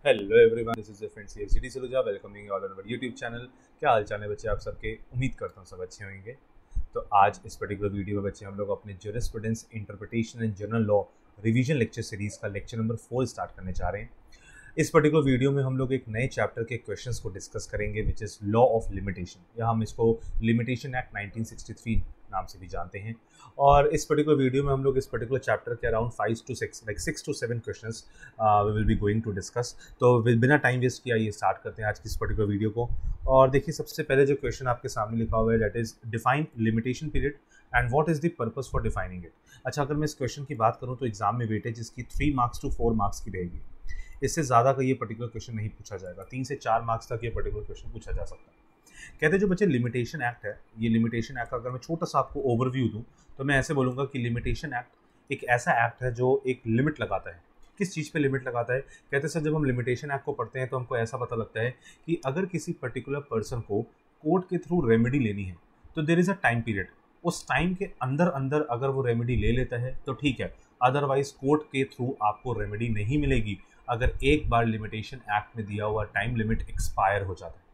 Hello everyone, this is your friend CSD Saluja welcoming all on our YouTube channel. क्या हाल चाल है बच्चे आप सबके? उम्मीद करता हूँ सब अच्छे होंगे। तो आज इस पर्टिकुलर वीडियो में बच्चे हम लोग अपने jurisprudence interpretation and general law revision lecture series का लेक्चर नंबर 4 स्टार्ट करने जा रहे हैं। इस पर्टिकुलर वीडियो में हम लोग एक नए चैप्टर के क्वेश्चंस को डिस्कस करेंगे which is law of limitation, या हम इसको लिमिटेशन एक्ट 1963 नाम से भी जानते हैं। और इस पर्टिकुलर वीडियो में हम लोग इस पर्टिकुलर चैप्टर के around 5 to 6 like 6 to 7 questions we will be going to discuss. तो बिना टाइम वेस्ट किया ये स्टार्ट करते हैं आज की इस पर्टिकुलर वीडियो को। और देखिए, सबसे पहले जो क्वेश्चन आपके सामने लिखा हुआ है that is define limitation period and what is the purpose for defining it. अच्छा, अगर मैं इस क्वेश्चन की बात करूँ तो एग्जाम में वेटेज इसकी 3 मार्क्स to 4 मार्क्स की रहेगी। इससे ज़्यादा का ये पर्टिकुलर क्वेश्चन नहीं पूछा जाएगा। 3 से 4 मार्क्स तक ये पर्टिकुलर क्वेश्चन पूछा जा सकता है। कहते हैं जो बच्चे लिमिटेशन एक्ट है, ये लिमिटेशन एक्ट का अगर मैं छोटा सा आपको ओवरव्यू दूं तो मैं ऐसे बोलूँगा कि लिमिटेशन एक्ट एक ऐसा एक्ट है जो एक लिमिट लगाता है। किस चीज़ पे लिमिट लगाता है? कहते हैं सर, जब हम लिमिटेशन एक्ट को पढ़ते हैं तो हमको ऐसा पता लगता है कि अगर किसी पर्टिकुलर पर्सन को कोर्ट के थ्रू रेमेडी लेनी है तो there is a time period. उस टाइम के अंदर अंदर अगर वो रेमेडी ले लेता है तो ठीक है, अदरवाइज कोर्ट के थ्रू आपको रेमेडी नहीं मिलेगी अगर एक बार लिमिटेशन एक्ट में दिया हुआ टाइम लिमिट एक्सपायर हो जाता है।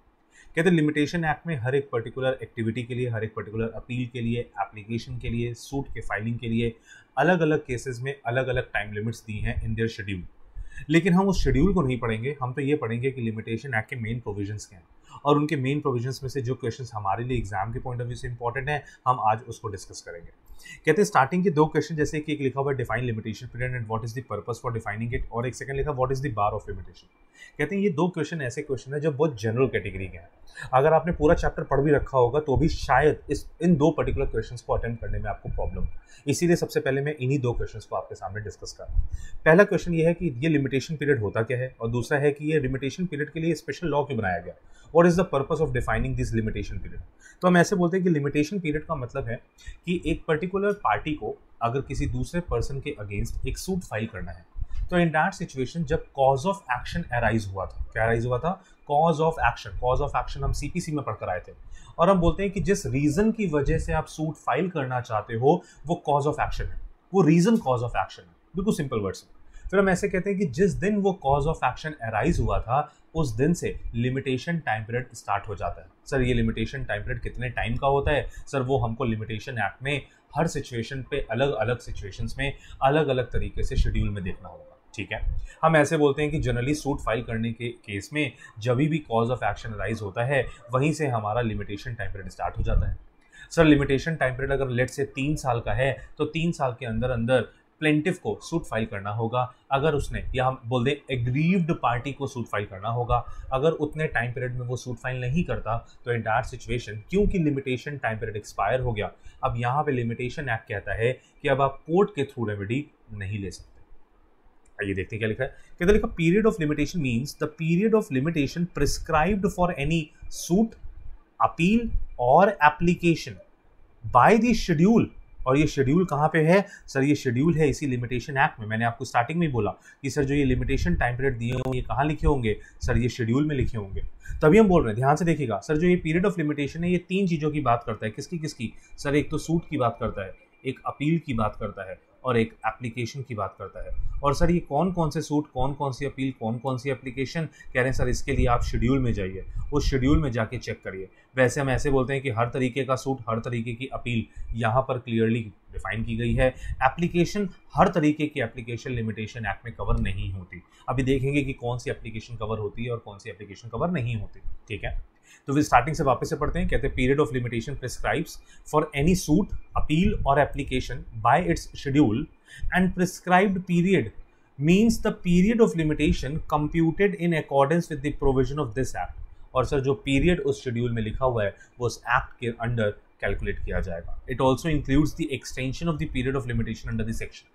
कहते हैं लिमिटेशन एक्ट में हर एक पर्टिकुलर एक्टिविटी के लिए, हर एक पर्टिकुलर अपील के लिए, एप्लीकेशन के लिए, सूट के फाइलिंग के लिए अलग अलग केसेस में अलग अलग टाइम लिमिट्स दी हैं इन देयर शेड्यूल। लेकिन हम उस शेड्यूल को नहीं पढ़ेंगे, हम तो ये पढ़ेंगे कि लिमिटेशन एक्ट के मेन प्रोविजंस क्या हैं और उनके मेन प्रोविजंस में से जो क्वेश्चंस हमारे लिए एग्जाम के पॉइंट ऑफ व्यू से इंपॉर्टेंट है हम आज उसको डिस्कस करेंगे। कहते हैं स्टार्टिंग के 2 क्वेश्चन, जैसे कि एक लिखा हुआ define limitation period and what is the purpose for defining it, और एक सेकंड लिखा what is the bar of limitation. कहते हैं ये 2 क्वेश्चन ऐसे क्वेश्चन है जो बहुत जनरल कैटेगरी के हैं। अगर आपने पूरा चैप्टर पढ़ भी रखा होगा तो भी शायद इन 2 पर्टिकुलर क्वेश्चंस को अटेम्प्ट करने में आपको प्रॉब्लम। इसीलिए सबसे पहले मैं इन्हीं 2 क्वेश्चंस को आपके सामने डिस्कस कर रहा हूँ। पहला क्वेश्चन ये है कि ये लिमिटेशन पीरियड होता क्या है, और दूसरा है कि ये लिमिटेशन पीरियड के लिए स्पेशल लॉ क्यों बनाया गया, what is the purpose of defining this limitation period. तो हम ऐसे बोलते हैं कि लिमिटेशन पीरियड का मतलब है कि एक पर्टिकुलर पार्टी को अगर किसी दूसरे पर्सन के अगेंस्ट एक सूट फाइल करना है तो इन दैट सिचुएशन जब कॉज ऑफ एक्शन अराइज हुआ था, क्या अराइज हुआ था? Cause of action. Cause of action हम सीपीसी में पढ़कर आए थे, और हम बोलते हैं कि जिस रीजन की वजह से आप सूट फाइल करना चाहते हो वो कॉज ऑफ एक्शन है, वो रीजन कॉज ऑफ एक्शन है, बिल्कुल सिंपल वर्ड्स में। फिर हम ऐसे कहते हैं कि जिस दिन वो कॉज ऑफ एक्शन अराइज हुआ था उस दिन से लिमिटेशन टाइम पीरियड स्टार्ट हो जाता है। सर ये लिमिटेशन टाइम पीरियड कितने टाइम का होता है? सर वो हमको लिमिटेशन एक्ट में हर सिचुएशन पे अलग अलग सिचुएशंस में अलग अलग तरीके से शेड्यूल में देखना होगा। ठीक है, हम ऐसे बोलते हैं कि जनरली सूट फाइल करने के केस में जब भी कॉज ऑफ एक्शन अराइज होता है वहीं से हमारा लिमिटेशन टाइम पीरियड स्टार्ट हो जाता है। सर लिमिटेशन टाइम पीरियड अगर लेट से 3 साल का है तो 3 साल के अंदर अंदर प्लेंटिफ को सूट फाइल करना होगा। अगर उसने, या हम बोल दें एग्रीव्ड पार्टी को सूट फाइल करना होगा, अगर उतने टाइम पीरियड में वो सूट फाइल नहीं करता तो इन दैट सिचुएशन क्योंकि लिमिटेशन टाइम पीरियड एक्सपायर हो गया, अब यहाँ पे लिमिटेशन एक्ट कहता है कि अब आप कोर्ट के थ्रू रेमेडी नहीं ले सकते। आइए देखते हैं क्या लिखा है। कहते लिखा period of limitation means the period of limitation prescribed for any suit, appeal और एप्लीकेशन बाय द शेड्यूल। और ये शेड्यूल कहाँ पे है? सर ये शेड्यूल है इसी लिमिटेशन एक्ट में। मैंने आपको स्टार्टिंग में ही बोला कि सर जो ये लिमिटेशन टाइम पीरियड दिए होंगे ये कहाँ लिखे होंगे? सर ये शेड्यूल में लिखे होंगे। तभी हम बोल रहे हैं, ध्यान से देखिएगा। सर जो ये पीरियड ऑफ लिमिटेशन है ये 3 चीज़ों की बात करता है। किसकी किसकी? सर एक तो सूट की बात करता है, एक अपील की बात करता है और एक एप्लीकेशन की बात करता है। और सर ये कौन कौन से सूट, कौन कौन सी अपील, कौन कौन सी एप्लीकेशन कह रहे हैं सर, इसके लिए आप शेड्यूल में जाइए, उस शेड्यूल में जाके चेक करिए। वैसे हम ऐसे बोलते हैं कि हर तरीके का सूट, हर तरीके की अपील यहाँ पर क्लियरली डिफाइन की गई है। एप्लीकेशन, हर तरीके की एप्लीकेशन लिमिटेशन एक्ट में कवर नहीं होती। अभी देखेंगे कि कौन सी एप्लीकेशन कवर होती है और कौन सी एप्लीकेशन कवर नहीं होती। ठीक है, तो फिर स्टार्टिंग से वापस से पढ़ते हैं। कहते हैं period of limitation prescribes for any suit, appeal और application by its schedule and prescribed period means the period of limitation computed in accordance with the provision of this act. और सर जो पीरियड उस schedule में लिखा हुआ है वो उस एक्ट के अंडर कैलकुलेट किया जाएगा। It also includes the extension of the period of limitation under the section.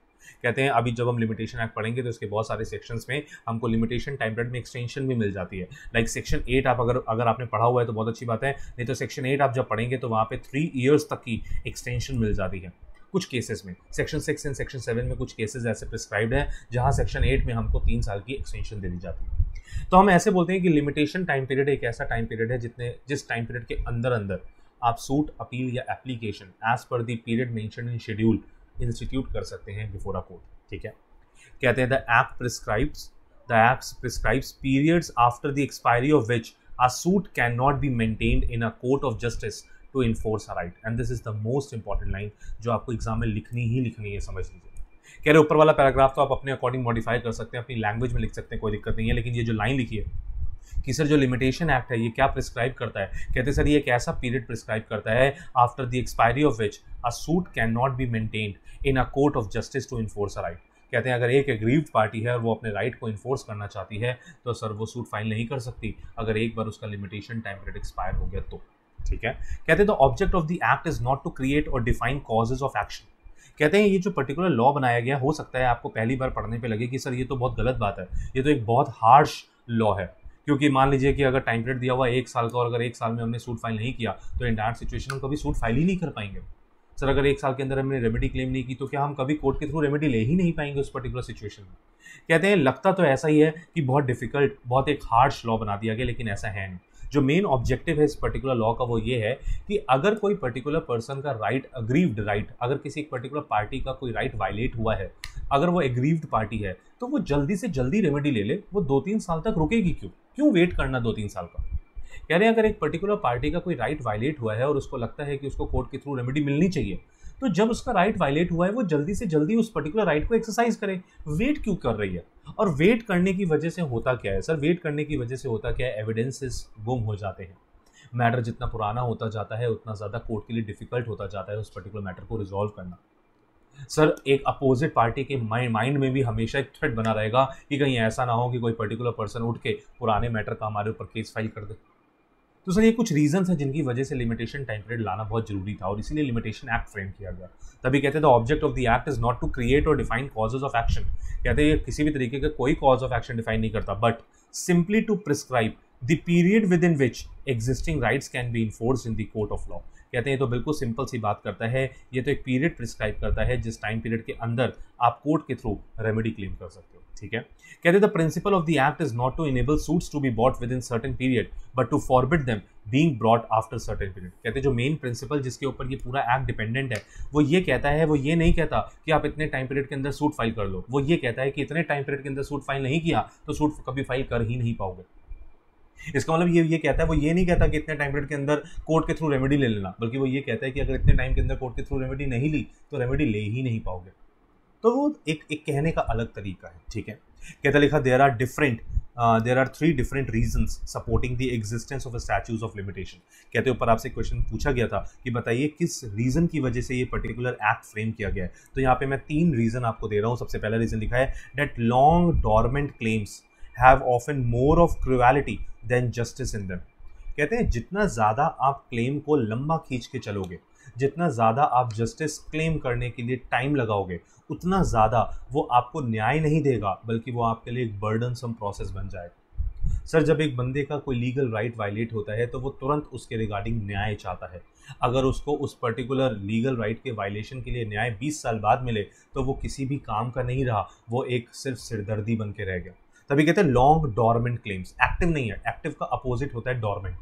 कहते हैं अभी जब हम लिमिटेशन एक्ट पढ़ेंगे तो इसके बहुत सारे सेक्शंस में हमको लिमिटेशन टाइम पीरियड में एक्सटेंशन भी मिल जाती है। लाइक सेक्शन 8 आप अगर आपने पढ़ा हुआ है तो बहुत अच्छी बात है, नहीं तो सेक्शन 8 आप जब पढ़ेंगे तो वहाँ पे 3 ईयर्स तक की एक्सटेंशन मिल जाती है कुछ केसेस में। सेक्शन 6 एंड सेक्शन 7 में कुछ केसेस ऐसे प्रिस्क्राइब्ड हैं जहाँ सेक्शन 8 में हमको 3 साल की एक्सटेंशन दे दी जाती है। तो हम ऐसे बोलते हैं कि लिमिटेशन टाइम पीरियड एक ऐसा टाइम पीरियड है जिस टाइम पीरियड के अंदर अंदर आप सूट, अपील या application as per the period mentioned in schedule institute कर सकते हैं बिफोर अ कोर्ट। ठीक है, कहते हैं the act prescribes the act prescribes periods after the expiry of which a suit cannot be maintained in a court of justice to enforce a right, and this is the most important line जो आपको exam में लिखनी है, समझ लीजिए। कह रहे ऊपर वाला पैराग्राफ तो आप अपने अकॉर्डिंग मॉडिफाई कर सकते हैं, अपनी लैंग्वेज में लिख सकते हैं, कोई दिक्कत नहीं है, लेकिन ये जो लाइन लिखी है कि सर जो लिमिटेशन एक्ट है ये क्या प्रिस्क्राइब करता है, कहते सर ये एक ऐसा पीरियड प्रिस्क्राइब करता है after the expiry of which a suit can not be maintained in a court of justice to enforce a right. कहते हैं अगर एक एग्रीव्ड पार्टी है और वो अपने राइट को इन्फोर्स करना चाहती है तो सर वो सूट फाइल नहीं कर सकती अगर एक बार उसका लिमिटेशन टाइम पीरियड एक्सपायर हो गया तो, ठीक है। कहते हैं the object of the act is not to create और डिफाइन कॉजेज ऑफ एक्शन। कहते हैं ये जो पर्टिकुलर लॉ बनाया गया, हो सकता है आपको पहली बार पढ़ने पे लगे कि सर ये तो बहुत गलत बात है, ये तो एक बहुत हार्श लॉ है, क्योंकि मान लीजिए कि अगर टाइम पीरियड दिया हुआ 1 साल का और अगर 1 साल में हमने सूट फाइल नहीं किया तो इन दैट सिचुएशन हम कभी सूट फाइल ही नहीं कर पाएंगे। सर अगर 1 साल के अंदर हमने रेमेडी क्लेम नहीं की तो क्या हम कभी कोर्ट के थ्रू रेमेडी ले ही नहीं पाएंगे उस पर्टिकुलर सिचुएशन में। कहते हैं लगता तो ऐसा ही है कि बहुत डिफिकल्ट, बहुत एक हार्श लॉ बना दिया गया, लेकिन ऐसा है नहीं। जो मेन ऑब्जेक्टिव है इस पर्टिकुलर लॉ का वो ये है कि अगर कोई पर्टिकुलर पर्सन का राइट, अग्रीव्ड राइट, अगर किसी एक पर्टिकुलर पार्टी का कोई राइट वायलेट हुआ है, अगर वो एग्रीव्ड पार्टी है तो वो जल्दी से जल्दी रेमेडी ले ले। वो 2-3 साल तक रुकेगी क्यों वेट करना 2-3 साल का। कह रहे हैं अगर एक पर्टिकुलर पार्टी का कोई राइट वायलेट हुआ है और उसको लगता है कि उसको कोर्ट के थ्रू रेमेडी मिलनी चाहिए, तो जब उसका राइट वायलेट हुआ है वो जल्दी से जल्दी उस पर्टिकुलर राइट को एक्सरसाइज करे। वेट क्यों कर रही है? और वेट करने की वजह से होता क्या है सर? वेट करने की वजह से होता क्या है? एविडेंसेस गुम हो जाते हैं। मैटर जितना पुराना होता जाता है उतना ज़्यादा कोर्ट के लिए डिफिकल्ट होता जाता है उस पर्टिकुलर मैटर को रिजॉल्व करना। सर एक अपोजिट पार्टी के माइंड में भी हमेशा एक थ्रेट बना रहेगा कि कहीं ऐसा ना हो कि कोई पर्टिकुलर पर्सन उठ के पुराने मैटर का हमारे ऊपर केस फाइल कर दे। तो सर ये कुछ रीजंस हैं जिनकी वजह से लिमिटेशन टाइम पीरियड लाना बहुत जरूरी था और इसीलिए लिमिटेशन एक्ट फ्रेम किया गया। तभी कहते हैं the object of the act is not to create और डिफाइन कॉजेज ऑफ एक्शन। कहते हैं ये किसी भी तरीके का कोई कॉज ऑफ एक्शन डिफाइन नहीं करता, but simply to prescribe the period within which existing rights can be enforce in the court of law. कहते हैं तो बिल्कुल सिंपल सी बात करता है, ये तो एक पीरियड प्रिस्क्राइब करता है जिस टाइम पीरियड के अंदर आप कोर्ट के थ्रू रेमेडी क्लेम कर सकते हो, ठीक है। कहते हैं the principle of the act is not to enable suits to be bought within certain period but to forbid them being brought after certain period. कहते हैं जो मेन प्रिंसिपल जिसके ऊपर ये पूरा एक्ट डिपेंडेंट है वो ये कहता है, वो ये नहीं कहता कि आप इतने टाइम पीरियड के अंदर सूट फाइल कर लो, वो ये कहता है कि इतने टाइम पीरियड के अंदर सूट फाइल नहीं किया तो सूट कभी फाइल कर ही नहीं पाओगे। इसका मतलब ये कहता है, वो ये नहीं कहता कि इतने टाइम पीरियड के अंदर कोर्ट के थ्रू रेमेडी ले लेना, बल्कि वो ये कहता है कि अगर इतने टाइम के अंदर कोर्ट के थ्रू रेमेडी नहीं ली तो रेमेडी ले ही नहीं पाओगे। तो वो एक कहने का अलग तरीका है, ठीक है। कहता लिखा there are 3 different reasons supporting the existence of statutes of limitation. कहते ऊपर आपसे क्वेश्चन पूछा गया था कि बताइए किस रीजन की वजह से ये पर्टिकुलर एक्ट फ्रेम किया गया है। तो यहाँ पे मैं 3 रीजन आपको दे रहा हूँ। सबसे पहला रीजन लिखा है that long dormant claims have often more of cruelty than justice in them. कहते हैं जितना ज़्यादा आप क्लेम को लंबा खींच के चलोगे, जितना ज़्यादा आप जस्टिस क्लेम करने के लिए टाइम लगाओगे, उतना ज़्यादा वो आपको न्याय नहीं देगा, बल्कि वो आपके लिए एक बर्डनसम प्रोसेस बन जाएगा। सर जब एक बंदे का कोई लीगल राइट वायलेट होता है तो वो तुरंत उसके रिगार्डिंग न्याय चाहता है। अगर उसको उस पर्टिकुलर लीगल राइट के वायलेशन के लिए न्याय 20 साल बाद मिले तो वो किसी भी काम का नहीं रहा, वो एक सिर्फ सिरदर्दी बन के रह गया। तभी कहते हैं लॉन्ग डॉर्मेंट क्लेम्स, एक्टिव नहीं है, एक्टिव का अपोजिट होता है डॉर्मेंट।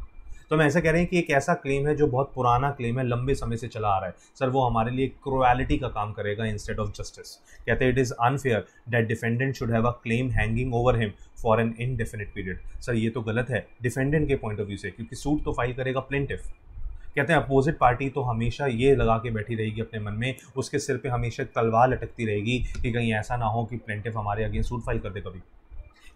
तो हम ऐसा कह रहे हैं कि एक ऐसा क्लेम है जो बहुत पुराना क्लेम है, लंबे समय से चला आ रहा है, सर वो हमारे लिए क्रुएलिटी का काम करेगा इंस्टेड ऑफ जस्टिस। कहते हैं it is unfair that defendant should have a claim hanging over him for an indefinite period. Sir ये तो गलत है डिफेंडेंट के पॉइंट ऑफ व्यू से, क्योंकि सूट तो फाइल करेगा प्लेंटिफ। कहते हैं अपोजिट पार्टी तो हमेशा ये लगा के बैठी रहेगी अपने मन में, उसके सिर पे हमेशा तलवार लटकती रहेगी कि कहीं ऐसा ना हो कि प्लेंटिफ हमारे अगेंस्ट सूट फाइल कर दे कभी।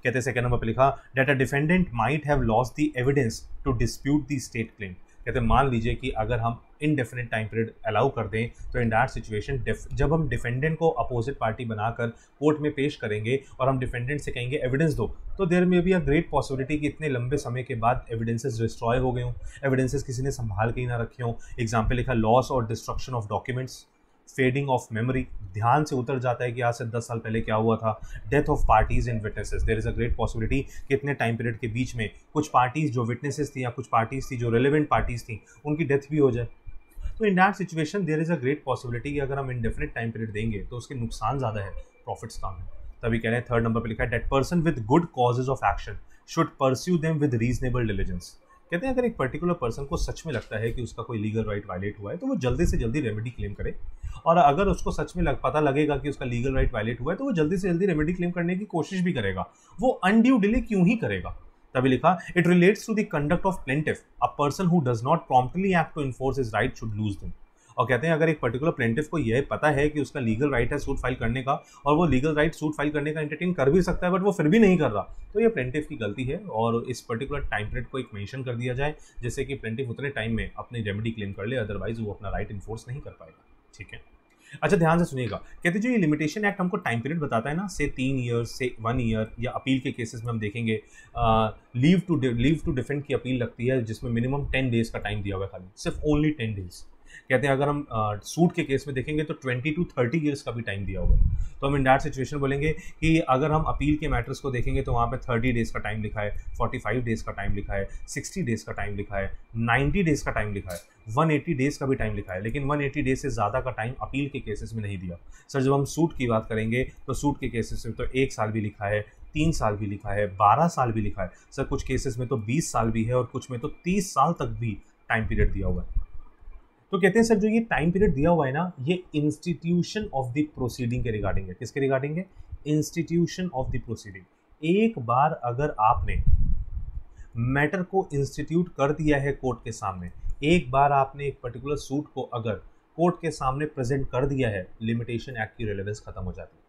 कहते हैं सेकंड नंबर पे लिखा that a defendant might have lost the evidence to dispute the state claim. कहते हैं मान लीजिए कि अगर हम इनडेफिनिट टाइम पीरियड अलाउ कर दें तो इन दैट सिचुएशन जब हम डिफेंडेंट को अपोजिट पार्टी बनाकर कोर्ट में पेश करेंगे और हम डिफेंडेंट से कहेंगे एविडेंस दो, तो देयर में बी अ ग्रेट पॉसिबिलिटी कि इतने लंबे समय के बाद एविडेंसेस डिस्ट्रॉय हो गए हों, एविडेंसेस किसी ने संभाल के ही ना रखे हों। एग्जाम्पल लिखा लॉस और destruction of documents, fading of memory, ध्यान से उतर जाता है कि आज से 10 साल पहले क्या हुआ था। Death of parties and witnesses, there is a great possibility कि इतने टाइम पीरियड के बीच में कुछ पार्टीज जो विटनेसेस थी या कुछ पार्टीज थी जो रेलेवेंट पार्टीज थी उनकी डेथ भी हो जाए। तो in that situation there is a great possibility कि अगर हम इंडेफिनिट टाइम पीरियड देंगे तो उसके नुकसान ज़्यादा है, प्रॉफिट्स कम है। तभी कह रहे हैं थर्ड नंबर पर लिखा है that person with good causes of action should pursue them with reasonable diligence. कहते हैं अगर एक पर्टिकुलर पर्सन को सच में लगता है कि उसका कोई लीगल राइट वायलेट हुआ है तो वो जल्दी से जल्दी रेमेडी क्लेम करे, और अगर उसको सच में पता लगेगा कि उसका लीगल राइट वायलेट हुआ है तो वो जल्दी से जल्दी रेमेडी क्लेम करने की कोशिश भी करेगा। वो अनड्यू डिले क्यों ही करेगा? तभी लिखा it relates to the conduct of plaintiff, a person who does not promptly act to enforce his right should lose them. और कहते हैं अगर एक पर्टिकुलर प्लेंटिफ को यह पता है कि उसका लीगल राइट है सूट फाइल करने का, और वो लीगल राइट सूट फाइल करने का एंटरटेन कर भी सकता है बट वो फिर भी नहीं कर रहा, तो ये प्लेंटिफ की गलती है और इस पर्टिकुलर टाइम पीरियड को एक मेंशन कर दिया जाए जिससे कि प्लेंटिफ उतने टाइम में अपनी रेमेडी क्लेम कर ले, अदरवाइज वो अपना राइट इन्फोर्स नहीं कर पाएगा। ठीक है, अच्छा ध्यान से सुनिएगा। कहते जो ये लिमिटेशन एक्ट हमको टाइम पीरियड बताता है ना, से 3 ईयर से 1 ईयर, या अपील के केसेस में हम देखेंगे लीव टू डिफेंड की अपील लगती है जिसमें मिनिमम 10 डेज का टाइम दिया हुआ है, खाली सिर्फ ओनली 10 डेज। कहते हैं अगर हम सूट के केस में देखेंगे तो 20 to 30 ईयर्स का भी टाइम दिया हुआ है। तो हम इन दैट सिचुएशन बोलेंगे कि अगर हम अपील के मैटर्स को देखेंगे तो वहाँ पे 30 डेज का टाइम लिखा है, 45 डेज का टाइम लिखा है, 60 डेज का टाइम लिखा है, 90 डेज का टाइम लिखा है, 180 डेज का भी टाइम लिखा है, लेकिन 180 डेज से ज़्यादा का टाइम अपील के केसेस में नहीं दिया। सर जब हम सूट की बात करेंगे तो सूट के केसेस में तो 1 साल भी लिखा है, 3 साल भी लिखा है, 12 साल भी लिखा है, सर कुछ केसेस में तो 20 साल भी है और कुछ में तो 30 साल तक भी टाइम पीरियड दिया हुआ है। तो कहते हैं सर जो ये टाइम पीरियड दिया हुआ है ना, ये इंस्टीट्यूशन ऑफ द प्रोसीडिंग के रिगार्डिंग है। किसके रिगार्डिंग है? Institution of the proceeding. एक बार अगर आपने मैटर को इंस्टीट्यूट कर दिया है कोर्ट के सामने, एक बार आपने एक पर्टिकुलर सूट को अगर कोर्ट के सामने प्रेजेंट कर दिया है, लिमिटेशन एक्ट की रिलेवेंस खत्म हो जाती है।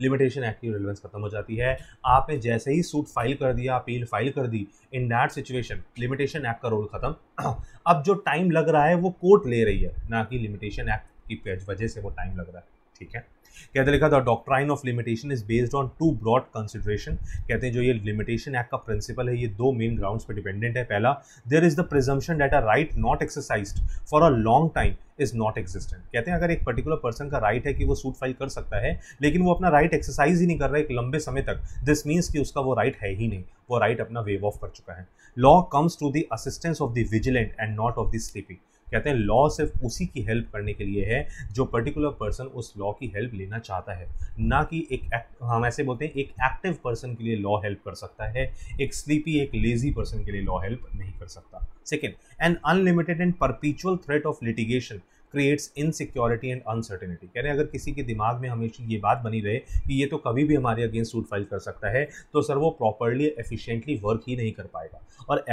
लिमिटेशन एक्ट की रिलेवेंस खत्म हो जाती है। आपने जैसे ही सूट फाइल कर दिया, अपील फाइल कर दी, in that situation limitation act का रोल खत्म। अब जो टाइम लग रहा है वो कोर्ट ले रही है, ना कि लिमिटेशन एक्ट की वजह से वो टाइम लग रहा है। ठीक है, कहते लिखा the doctrine of limitation is based on 2 broad consideration. कहते हैं जो ये लिमिटेशन एक्ट का प्रिंसिपल है ये 2 मेन ग्राउंड्स पे डिपेंडेंट है। पहला, there is the presumption that a right not exercised for a long time is not existent. कहते हैं अगर एक पर्टिकुलर पर्सन का राइट है कि वो सूट फाइल कर सकता है लेकिन वो अपना राइट एक्सरसाइज ही नहीं कर रहा है एक लंबे समय तक, दिस मीन्स कि उसका वो राइट है ही नहीं, वो राइट अपना वेव ऑफ कर चुका है। Law comes to the assistance of the vigilant and not of the sleepy. कहते हैं लॉ सिर्फ उसी की हेल्प करने के लिए है जो पर्टिकुलर पर्सन उस लॉ की हेल्प लेना चाहता है, ना कि हम ऐसे बोलते हैं एक एक्टिव पर्सन के लिए लॉ हेल्प कर सकता है, एक स्लीपी एक लेजी पर्सन के लिए लॉ हेल्प नहीं कर सकता। Second, an unlimited and परपीचुअल threat of litigation creates insecurity and uncertainty. कह रहे हैं अगर किसी के दिमाग में हमेशा ये बात बनी रहे कि ये तो कभी भी हमारे अगेंस्ट सूट फाइल कर सकता है, तो सर वो प्रॉपरली एफिशिएंटली वर्क ही नहीं कर पाएगा, और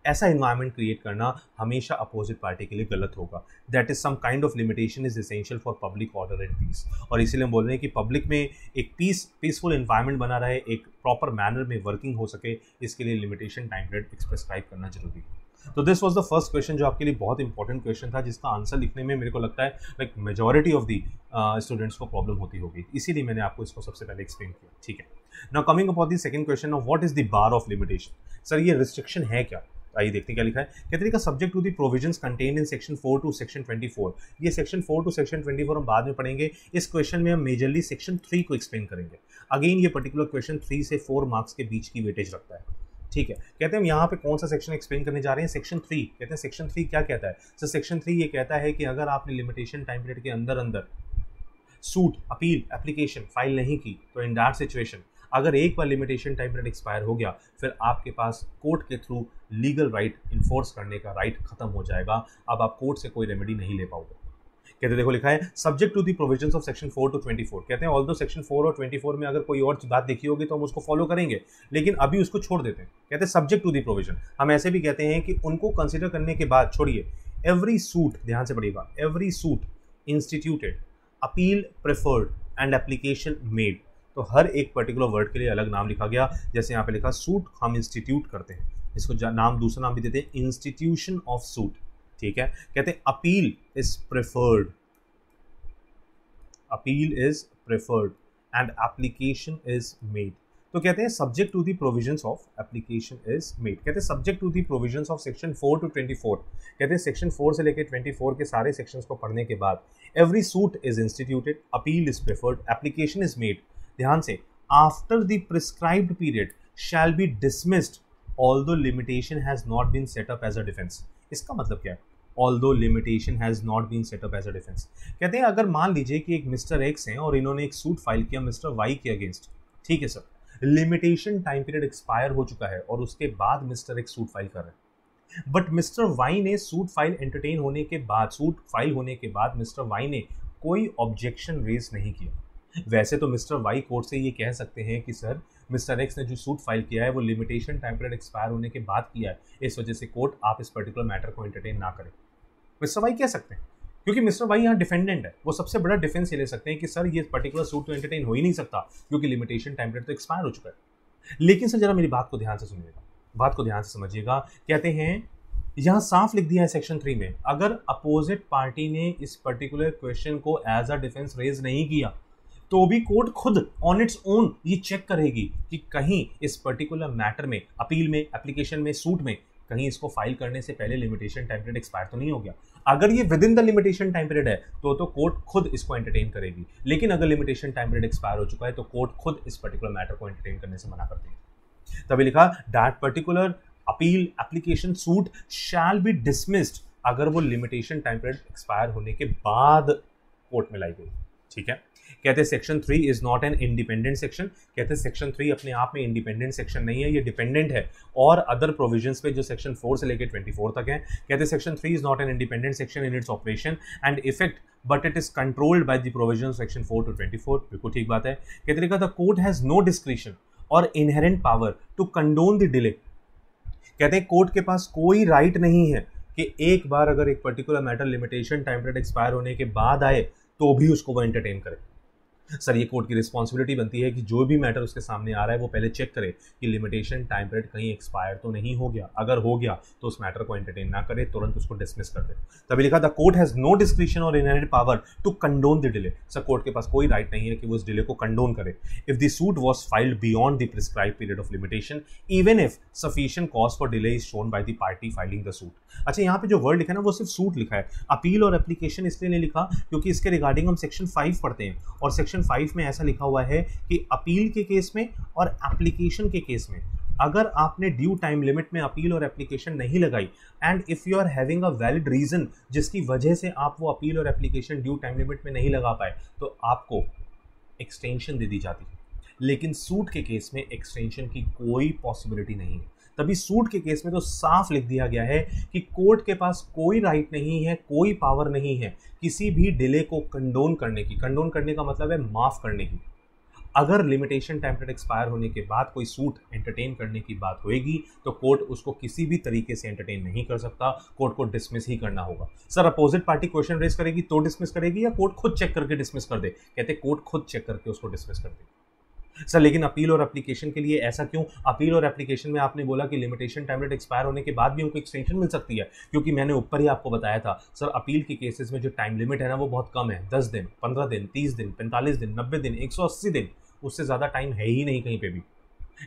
ऐसा इन्वायरमेंट क्रिएट करना हमेशा अपोजिट पार्टी के लिए गलत होगा। That is some kind of limitation is essential for public order and peace. और इसीलिए हम बोल रहे हैं कि पब्लिक में एक पीसफुल इन्वायरमेंट बना रहे, एक प्रॉपर मैनर में वर्किंग हो सके, इसके लिए लिमिटेशन टाइम पीरियड प्रिस्क्राइब करना जरूरी है। तो this was the first question जो आपके लिए बहुत इंपॉर्टेंट क्वेश्चन था, जिसका आंसर लिखने में मेरे को लगता है like majority of the students को प्रॉब्लम होती होगी, इसीलिए मैंने आपको इसको सबसे पहले एक्सप्लेन किया। ठीक है, now coming upon the second question of what is the bar of limitation. Sir ये रिस्ट्रिक्शन है क्या? आइए देखते हैं क्या लिखा है। कहते हैं subject to the provisions contained in section 4 to section 24। ये सेक्शन 4 to सेक्शन 24 हम बाद में पढ़ेंगे। इस क्वेश्चन में हम मेजरली सेक्शन 3 को एक्सप्लेन करेंगे। अगेन ये पर्टिकुलर क्वेश्चन 3 से 4 मार्क्स के बीच की वेटेज रखता है। ठीक है, कहते हैं हम यहाँ पे कौन सा सेक्शन एक्सप्लेन करने जा रहे हैं? सेक्शन 3। कहते हैं सेक्शन 3 क्या कहता है? सर सेक्शन 3 ये कहता है कि अगर आपने लिमिटेशन टाइम पीरियड के अंदर सूट अपील एप्लीकेशन फाइल नहीं की, तो इन दैट सिचुएशन अगर एक बार लिमिटेशन टाइम पीरियड एक्सपायर हो गया, फिर आपके पास कोर्ट के थ्रू लीगल राइट इन्फोर्स करने का राइट खत्म हो जाएगा। अब आप कोर्ट से कोई रेमेडी नहीं ले पाओगे। कहते देखो लिखा है subject to the provisions of section 4 to 24। कहते हैं ऑल्दो सेक्शन 4 और 24 में अगर कोई और बात देखी होगी तो हम उसको फॉलो करेंगे, लेकिन अभी उसको छोड़ देते हैं। कहते हैं सब्जेक्ट टू द प्रोविजन, हम ऐसे भी कहते हैं कि उनको कंसिडर करने के बाद छोड़िए। एवरी सूट, ध्यान से पढ़िएगा, every suit instituted, appeal preferred and application made. तो हर एक पर्टिकुलर वर्ड के लिए अलग नाम लिखा गया। जैसे यहाँ पे लिखा सूट हम इंस्टीट्यूट करते हैं, इसको नाम दूसरा नाम भी देते हैं इंस्टीट्यूशन ऑफ सूट। ठीक है, कहते हैं appeal is preferred, appeal is preferred and application is made. तो कहते हैं subject to the provisions of application is made. कहते हैं subject to the provisions of section 4 to 24। कहते हैं सेक्शन 4 से लेकर 24 के सारे सेक्शंस को पढ़ने के बाद every suit is instituted, appeal is preferred, application is made. ध्यान से, after the prescribed period shall be dismissed although limitation has not been set up as a defence. इसका मतलब क्या है? Although limitation has not been set up as a defence. कहते हैं अगर मान लीजिए कि एक मिस्टर एक्स हैं और इन्होंने एक सूट फाइल किया मिस्टर वाई के अगेंस्ट। ठीक है sir, limitation time period expire हो चुका है और उसके बाद मिस्टर एक्स सूट फाइल कर रहे हैं। बट मिस्टर वाई ने सूट फाइल एंटरटेन होने के बाद, सूट फाइल होने के बाद मिस्टर वाई ने कोई ऑब्जेक्शन रेज नहीं किया। वैसे तो मिस्टर वाई कोर्ट से ये कह सकते हैं कि सर मिस्टर एक्स ने जो सूट फाइल किया है वो लिमिटेशन टाइम पीरियड एक्सपायर होने के बाद किया है, इस वजह से कोर्ट आप इस पर्टिकुलर मैटर को एंटरटेन ना करें। मिस्टर वाई कह सकते हैं, क्योंकि मिस्टर वाई यहाँ डिफेंडेंट है, वो सबसे बड़ा डिफेंस ये ले सकते हैं कि सर ये पर्टिकुलर सूट तो एंटरटेन हो ही नहीं सकता क्योंकि लिमिटेशन टाइम पीरियड तो एक्सपायर हो चुका है। लेकिन सर जरा मेरी बात को ध्यान से सुनिएगा, बात को ध्यान से समझिएगा। कहते हैं यहां साफ लिख दिया है सेक्शन 3 में, अगर अपोजिट पार्टी ने इस पर्टिकुलर क्वेश्चन को एज अ डिफेंस रेज नहीं किया तो भी कोर्ट खुद ऑन इट्स ओन ये चेक करेगी कि कहीं इस पर्टिकुलर मैटर में, अपील में, एप्लीकेशन में, सूट में, कहीं इसको फाइल करने से पहले लिमिटेशन टाइम पीरियड एक्सपायर तो नहीं हो गया। अगर ये with in the limitation time period है तो कोर्ट खुद इसको एंटरटेन करेगी, लेकिन अगर लिमिटेशन टाइम पीरियड एक्सपायर हो चुका है तो कोर्ट खुद इस पर्टिकुलर मैटर को एंटरटेन करने से मना करती है। तभी लिखा that particular appeal application suit shell be dismissed अगर वो लिमिटेशन टाइम पीरियड एक्सपायर होने के बाद कोर्ट में लाई गई। ठीक है, कहते हैं section 3 is not an independent section. कहते हैं सेक्शन 3 अपने आप में इंडिपेंडेंट सेक्शन नहीं है, ये डिपेंडेंट है और अदर प्रोविजंस पे जो सेक्शन 4 से लेकर 24 तक है। कहते हैं section 3 is not an independent section in its operation and effect but it is controlled by the provision section 4 to 24। बिल्कुल ठीक बात है। कहते लिखा the court has no discretion or inherent power to condone the delay. कहते हैं court के पास कोई राइट नहीं है कि एक बार अगर एक particular matter limitation time period expire होने के बाद आए तो भी उसको वो एंटरटेन करे। सर ये कोर्ट की रिस्पॉन्सिबिलिटी बनती है कि जो भी मैटर उसके सामने आ रहा है वो पहले चेक करे कि लिमिटेशन टाइम पीरियड कहीं एक्सपायर तो नहीं हो गया, अगर हो गया तो उस मैटर को एंटरटेन ना करे, तुरंत उसको डिसमिस कर दे। तभी लिखा the court has no discretion or inherent power to condone the delay. Sir court के पास कोई राइट नहीं है कि वो उस डिले को कंडोन करे if the suit was filed beyond the prescribe period of limitation even if sufficient cause for delay is shown by the party filing the suit. अच्छा यहाँ पे जो वर्ड लिखा है ना वो सिर्फ सूट लिखा है, अपील और एप्लीकेशन इसलिए नहीं लिखा क्योंकि इसके रिगार्डिंग हम सेक्शन 5 पढ़ते हैं और सेक्शन 5 में ऐसा लिखा हुआ है कि अपील के केस में और एप्लीकेशन के केस में अगर आपने ड्यू टाइम लिमिट में अपील और एप्लीकेशन नहीं लगाई and if you are having a valid reason जिसकी वजह से आप वो अपील और एप्लीकेशन ड्यू टाइम लिमिट में नहीं लगा पाए तो आपको एक्सटेंशन दे दी जाती है। लेकिन सूट के केस में एक्सटेंशन की कोई पॉसिबिलिटी नहीं है। तभी सूट के केस में तो साफ लिख दिया गया है कि कोर्ट के पास कोई राइट नहीं है, कोई पावर नहीं है किसी भी डिले को कंडोन करने की। कंडोन करने का मतलब है माफ करने की। अगर लिमिटेशन टाइम पीरियड एक्सपायर होने के बाद कोई सूट एंटरटेन करने की बात होएगी तो कोर्ट उसको किसी भी तरीके से एंटरटेन नहीं कर सकता, कोर्ट को डिसमिस ही करना होगा। Sir opposite party question raise करेगी तो डिसमिस करेगी या कोर्ट खुद चेक करके डिसमिस कर दे? कहते कोर्ट खुद चेक करके उसको डिसमिस कर दे। सर लेकिन अपील और एप्लीकेशन के लिए ऐसा क्यों? अपील और एप्लीकेशन में आपने बोला कि लिमिटेशन टाइम पीरियड एक्सपायर होने के बाद भी उनको एक्सटेंशन मिल सकती है, क्योंकि मैंने ऊपर ही आपको बताया था सर अपील के केसेस में जो टाइम लिमिट है ना वो बहुत कम है, 10 दिन, 15 दिन, 30 दिन, 45 दिन, 90 दिन, 180 दिन, उससे ज़्यादा टाइम है ही नहीं कहीं पे भी।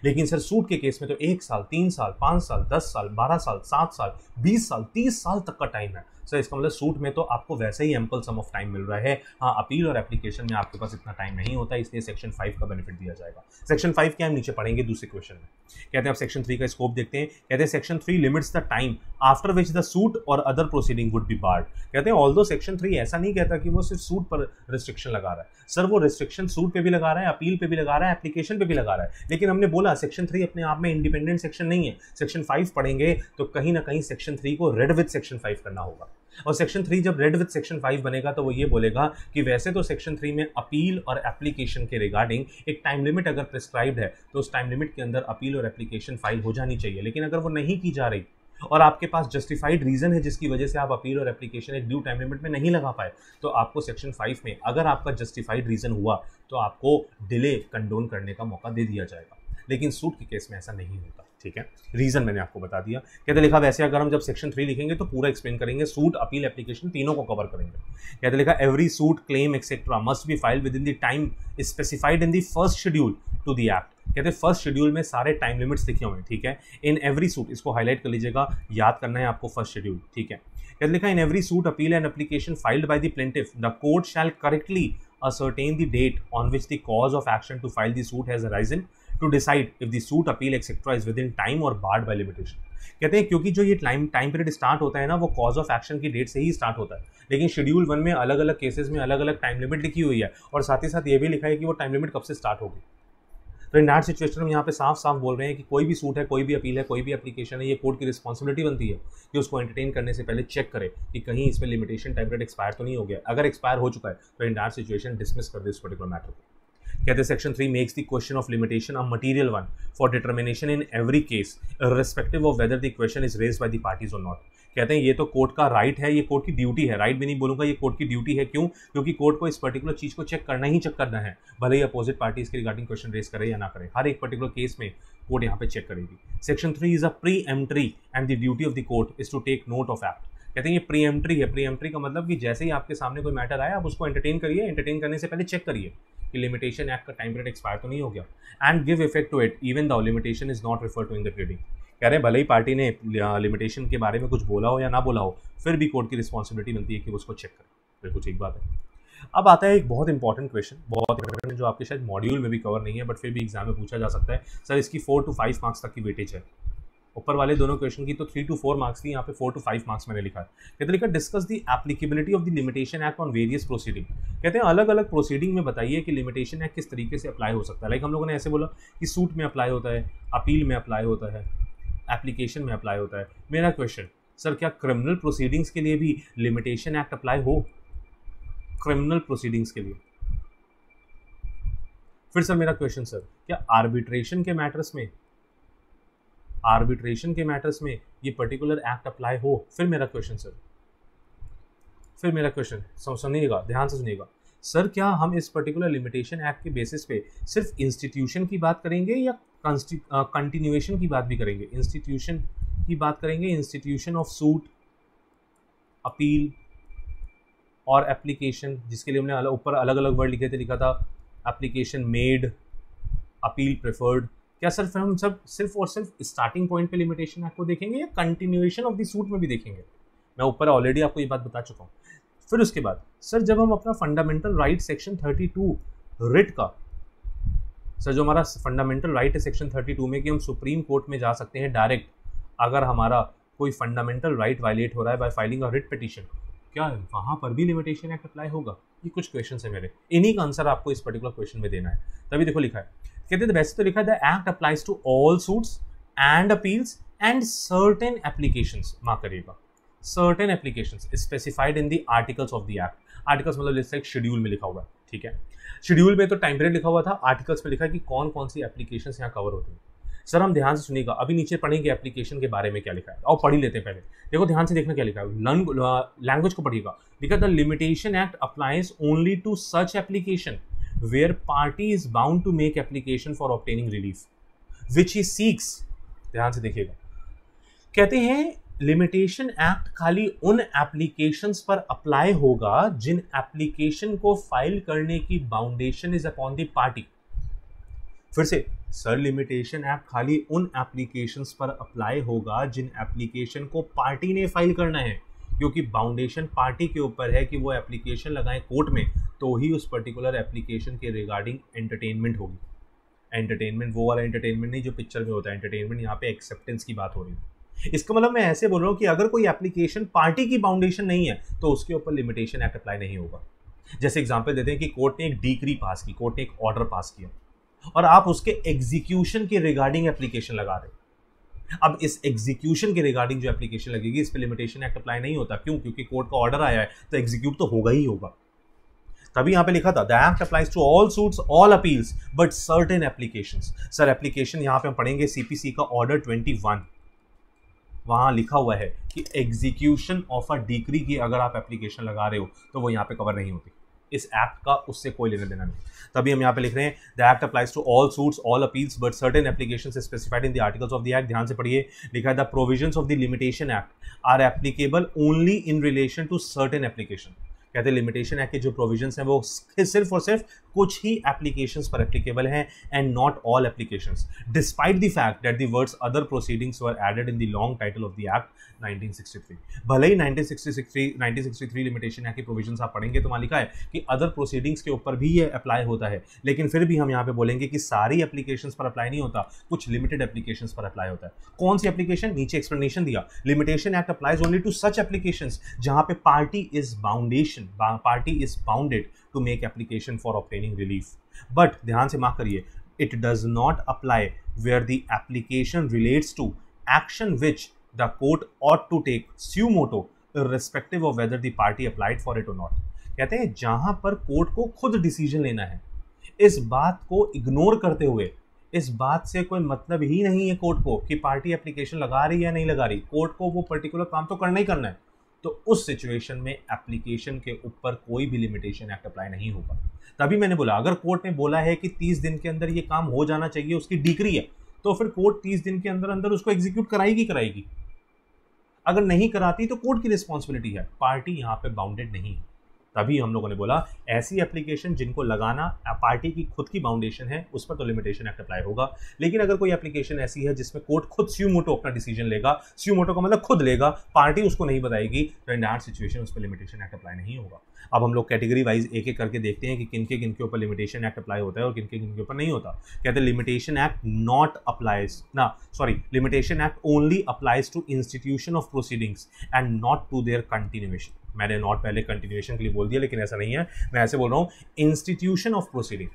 लेकिन सर सूट के केस में तो 1 साल, 3 साल, 5 साल, 10 साल, 12 साल, 7 साल, 20 साल, 30 साल तक का टाइम है। सर इसका मतलब सूट में तो आपको वैसे ही एम्पल सम ऑफ टाइम मिल रहा है। हाँ अपील और एप्लीकेशन में आपके पास इतना टाइम नहीं होता, इसलिए सेक्शन 5 का बेनिफिट दिया जाएगा। सेक्शन 5 क्या हम नीचे पढ़ेंगे दूसरे क्वेश्चन में। कहते हैं अब सेक्शन 3 का स्कोप देखते हैं। कहते हैं section 3 limits the time after which the suit or other proceeding would be barred. कहते हैं ऑल्दो सेक्शन 3 ऐसा नहीं कहता कि वो सिर्फ सूट पर रिस्ट्रिक्शन लगा रहा है। सर वो रिस्ट्रिक्शन सूट पे भी लगा रहा है, अपील पे भी लगा रहा है, एप्लीकेशन पे भी लगा रहा है। लेकिन हमने बोला सेक्शन 3 अपने आप में इंडिपेंडेंट सेक्शन नहीं है। सेक्शन 5 पढ़ेंगे तो कहीं ना कहीं सेक्शन 3 को रेड विद सेक्शन 5 करना होगा। और सेक्शन 3 जब रेड विद सेक्शन 5 बनेगा तो वो ये बोलेगा कि वैसे तो सेक्शन 3 में अपील और एप्लीकेशन के रिगार्डिंग एक टाइम लिमिट अगर प्रिस्क्राइब्ड है तो उस टाइम लिमिट के अंदर अपील और एप्लीकेशन फाइल हो जानी चाहिए। लेकिन अगर वो नहीं की जा रही और आपके पास जस्टिफाइड रीजन है जिसकी वजह से आप अपील और एप्लीकेशन एक ड्यू टाइम लिमिट में नहीं लगा पाए तो आपको सेक्शन 5 में अगर आपका जस्टिफाइड रीजन हुआ तो आपको डिले कंडोन करने का मौका दे दिया जाएगा। लेकिन सूट के केस में ऐसा नहीं होता। ठीक है, रीजन मैंने आपको बता दिया। कहते लिखा वैसे अगर हम जब सेक्शन 3 लिखेंगे तो पूरा एक्सप्लेन करेंगे, सूट, अपील, एप्लीकेशन तीनों को कवर करेंगे। कहते लिखा every suit, claim etcetera must be filed within the time specified in the first schedule to the act. कहते फर्स्ट शेड्यूल में सारे टाइम लिमिट्स लिखे हुए हैं। ठीक है, इन एवरी सूट, इसको हाईलाइट कर लीजिएगा, याद करना है आपको फर्स्ट शेड्यूल। ठीक है, कहते लिखा इन every suit, appeal and application filed by the plaintiff the court shell correctly ascertain the date on which the cause of action to file the suit has arisen to decide if the suit, appeal etc is within time or barred by limitation। कहते हैं क्योंकि जो ये time period start होता है ना वो cause of action की डेट से ही स्टार्ट होता है, लेकिन शेड्यूल 1 में अलग अलग केसेस में अलग अलग टाइम लिमिट लिखी हुई है और साथ ही साथ ये भी लिखा है कि वो टाइम लिमिट कब से स्टार्ट होगी। तो इन दैट सिचुएशन में यहाँ पे साफ साफ बोल रहे हैं कि कोई भी सूट है, कोई भी अपील है, कोई भी एप्लीकेशन है, ये कोर्ट की रिस्पॉन्सिबिलिटी बनती है कि उसको एंटरटेन करने से पहले चेक करे कि कहीं इसमें लिमिटेशन टाइम पीरियड एक्सपायर तो नहीं हो गया। अगर एक्सपायर हो चुका है तो इन दैट सिचुएशन डिसमिस कर दे इस पर्टिकुलर मैटर को। कहते हैं section 3 makes the question of limitation a material one for determination in every case respective of whether the question is raised by the parties और नॉट। कहते हैं ये तो कोर्ट का राइट है, ये कोर्ट की ड्यूटी है, राइट भी नहीं बोलूंगा, ये कोर्ट की ड्यूटी है। क्यों? क्योंकि कोर्ट को इस पर्टिकुलर चीज को चेक करना ही चेक करना है, भले ही अपोजिट पार्टी इसके रिगार्डिंग क्वेश्चन रेज करे या ना करे, हर एक पर्टिकुलर केस में कोर्ट यहाँ पे चेक करेगी। Section 3 is a peremptory and the duty of the court is to take note of act. कहते हैं ये प्रीएम्प्टरी है। प्रीएम्प्टरी का मतलब कि जैसे ही आपके सामने कोई मैटर आया आप उसको एंटरटेन करिए, एंटरटेन करने से पहले चेक करिए कि लिमिटेशन एक्ट का टाइम पीरियड एक्सपायर तो नहीं हो गया, and give effect to it even the limitation is not refer to in the pleading. कह रहे हैं भले ही पार्टी ने लिमिटेशन के बारे में कुछ बोला हो या ना बोला हो, फिर भी कोर्ट की रिस्पॉन्सिबिलिटी बनती है कि उसको चेक करे। बिल्कुल ठीक बात है। अब आता है एक बहुत इंपॉर्टेंट क्वेश्चन, बहुत इंपॉर्टेंट, जो आपके शायद मॉड्यूल में भी कवर नहीं है बट फिर भी एग्जाम में पूछा जा सकता है। सर इसकी 4 to 5 मार्क्स तक की वेटेज है। ऊपर वाले दोनों क्वेश्चन की तो 3 to 4 मार्क्स थी, यहाँ पे 4 to 5 मार्क्स मैंने लिखा है। कहते लिखा discuss the applicability of the limitation act on various proceeding. कहते हैं अलग अलग प्रोसीडिंग में बताइए कि लिमिटेशन एक्ट किस तरीके से अप्लाई हो सकता है। लाइक हम लोगों ने ऐसे बोला कि सूट में अप्लाई होता है, अपील में अप्लाई होता है, एप्लीकेशन में अप्लाई होता है। मेरा क्वेश्चन, सर क्या क्रिमिनल प्रोसीडिंग्स के लिए भी लिमिटेशन एक्ट अप्लाई हो? क्रिमिनल प्रोसीडिंग्स के लिए। फिर सर मेरा क्वेश्चन, सर क्या आर्बिट्रेशन के मैटर्स में ये पर्टिकुलर एक्ट अप्लाई हो? फिर मेरा क्वेश्चन सर, फिर मेरा क्वेश्चन सुनिएगा, ध्यान से सुनिएगा। सर क्या हम इस पर्टिकुलर लिमिटेशन एक्ट के बेसिस पे सिर्फ इंस्टीट्यूशन की बात करेंगे या कंटिन्यूएशन की बात भी करेंगे? इंस्टीट्यूशन की बात करेंगे, इंस्टीट्यूशन ऑफ सूट, अपील और एप्लीकेशन, जिसके लिए हमने ऊपर अलग अलग वर्ड लिखे थे, लिखा था एप्लीकेशन मेड, अपील प्रेफर्ड। क्या सर फिर हम सब सिर्फ और सिर्फ स्टार्टिंग पॉइंट पे लिमिटेशन एक्ट को देखेंगे या कंटिन्यूएशन ऑफ द सूट में भी देखेंगे? मैं ऊपर ऑलरेडी आपको ये बात बता चुका हूँ। फिर उसके बाद सर जब हम अपना फंडामेंटल राइट सेक्शन 32 रिट का, सर जो हमारा फंडामेंटल राइट है सेक्शन 32 में कि हम सुप्रीम कोर्ट में जा सकते हैं डायरेक्ट अगर हमारा कोई फंडामेंटल राइट वायलेट हो रहा है bye filing a writ petition, क्या वहाँ पर भी लिमिटेशन एक्ट अप्लाई होगा? ये कुछ क्वेश्चन है मेरे, इन्हीं का आंसर आपको इस पर्टिकुलर क्वेश्चन में देना है। तभी देखो लिखा है, कहते हैं वैसे तो लिखा है the act applies to all suits and appeals and certain applications, mark करिएगा, certain applications specified in the articles of the act. Articles मतलब जैसे एक शेड्यूल में लिखा हुआ है, ठीक है। शेड्यूल में तो टाइम पीरियड लिखा हुआ था, आर्टिकल्स में लिखा है कि कौन कौन सी एप्लीकेशंस यहाँ कवर होती हैं। सर हम ध्यान से सुनिएगा, अभी नीचे पढ़ेंगे एप्लीकेशन के बारे में क्या लिखा है, और पढ़ ही लेते हैं पहले। देखो ध्यान से देखना क्या लिखा है, लैंग्वेज को पढ़िएगा। लिखा the limitation act applies only to such application where party is bound to make application for obtaining relief which he seeks. ध्यान से देखिएगा, कहते हैं लिमिटेशन एक्ट खाली उन एप्लीकेशंस पर अप्लाई होगा जिन एप्लीकेशन को फाइल करने की बाउंडेशन इज अपॉन द पार्टी। फिर से सर लिमिटेशन एक्ट खाली उन एप्लीकेशंस पर अप्लाई होगा जिन एप्लीकेशन को पार्टी ने फाइल करना है, क्योंकि बाउंडेशन पार्टी के ऊपर है कि वो एप्लीकेशन लगाएं कोर्ट में तो ही उस पर्टिकुलर एप्लीकेशन के रिगार्डिंग एंटरटेनमेंट होगी। एंटरटेनमेंट वो वाला एंटरटेनमेंट नहीं जो पिक्चर में होता है, एंटरटेनमेंट यहाँ पे एक्सेप्टेंस की बात हो रही है। इसका मतलब मैं ऐसे बोल रहा हूँ कि अगर कोई एप्लीकेशन पार्टी की बाउंडेशन नहीं है तो उसके ऊपर लिमिटेशन एक्ट अप्लाई नहीं होगा। जैसे एग्जांपल देते हैं कि कोर्ट ने एक डिक्री पास की, कोर्ट ने एक ऑर्डर पास किया और आप उसके एग्जीक्यूशन के रिगार्डिंग एप्लीकेशन लगा रहे। अब इस एग्जीक्यूशन के रिगार्डिंग जो एप्लीकेशन लगेगी इस पे लिमिटेशन एक्ट अप्लाई नहीं होता। क्यों? क्योंकि कोर्ट का ऑर्डर आया है तो एग्जीक्यूट तो होगा ही होगा। तभी यहां पे लिखा था the act applies to all suits all appeals but certain applications. Sir application यहां पे हम पढ़ेंगे सीपीसी का ऑर्डर 21, वहां लिखा हुआ है कि एग्जीक्यूशन ऑफ अ डिक्री की अगर आप एप्लीकेशन लगा रहे हो तो वो यहाँ पे कवर नहीं होती। इस एक्ट का उससे कोई लेना देना नहीं। तभी हम यहाँ पे लिख रहे हैं the act applies to all suits all appeals but certain applications specified in the articles of the act. ध्यान से पढ़िए, लिखा है the provisions of the limitation act are applicable only in relation to certain application. कहते हैं limitation act के जो provisions हैं वो सिर्फ और सिर्फ कुछ ही एप्लीकेशंस पर एप्लीकेबल हैं and not all applications, despite the fact that the words other proceedings were added in the long title of the act 1963। भले ही 1963 लिमिटेशन एक्ट के प्रोविजंस आप पढ़ेंगे तो वहां लिखा है कि अदर प्रोसीडिंग्स के ऊपर भी ये अप्लाई होता है, लेकिन फिर भी हम यहाँ पे बोलेंगे कि सारी एप्लीकेशंस पर अप्लाई नहीं होता, कुछ लिमिटेड एप्लीकेशंस पर अप्लाई होता है। कौन सी एप्लीकेशन? नीचे एक्सप्लेनेशन दिया, limitation act applies only to such applications जहां पे party is bounded to make application for obtaining relief. But ध्यान से मार्क करिए, it does not apply where the application relates to action which the court ought to take suo motu irrespective of whether the party applied for it or not. कहते हैं जहां पर court को खुद decision लेना है, इस बात को इग्नोर करते हुए, इस बात से कोई मतलब ही नहीं है कोर्ट को कि पार्टी एप्लीकेशन लगा रही है या नहीं लगा रही, कोर्ट को वो पर्टिकुलर काम तो करना ही करना है, तो उस सिचुएशन में एप्लीकेशन के ऊपर कोई भी लिमिटेशन एक्ट अप्लाई नहीं होगा। तभी मैंने बोला अगर कोर्ट ने बोला है कि 30 दिन के अंदर ये काम हो जाना चाहिए, उसकी डिग्री है, तो फिर कोर्ट 30 दिन के अंदर अंदर उसको एग्जीक्यूट कराएगी। अगर नहीं कराती तो कोर्ट की रिस्पॉन्सिबिलिटी है, पार्टी यहाँ पे बाउंडेड नहीं है। तभी हम लोगों ने बोला ऐसी एप्लीकेशन जिनको लगाना पार्टी की खुद की बाउंडेशन है उस पर तो लिमिटेशन एक्ट अप्लाई होगा। लेकिन अगर कोई एप्लीकेशन ऐसी है जिसमें कोर्ट खुद स्यू मोटो अपना डिसीजन लेगा, स्यू मोटो का मतलब खुद लेगा, पार्टी उसको नहीं बताएगी, तो इन दैट सिचुएशन उस पर लिमिटेशन एक्ट अप्लाई नहीं होगा। अब हम लोग कैटेगरी वाइज एक एक करके देखते हैं कि किन के ऊपर लिमिटेशन एक्ट अप्लाई होता है और किन के ऊपर नहीं होता। कहते हैं limitation act not applies limitation act only applies to institution of proceedings and not to their continuation. मैंने नॉट पहले कंटिन्यूएशन के लिए बोल दिया, लेकिन ऐसा नहीं है, मैं ऐसे बोल रहा हूँ इंस्टीट्यूशन ऑफ प्रोसीडिंग।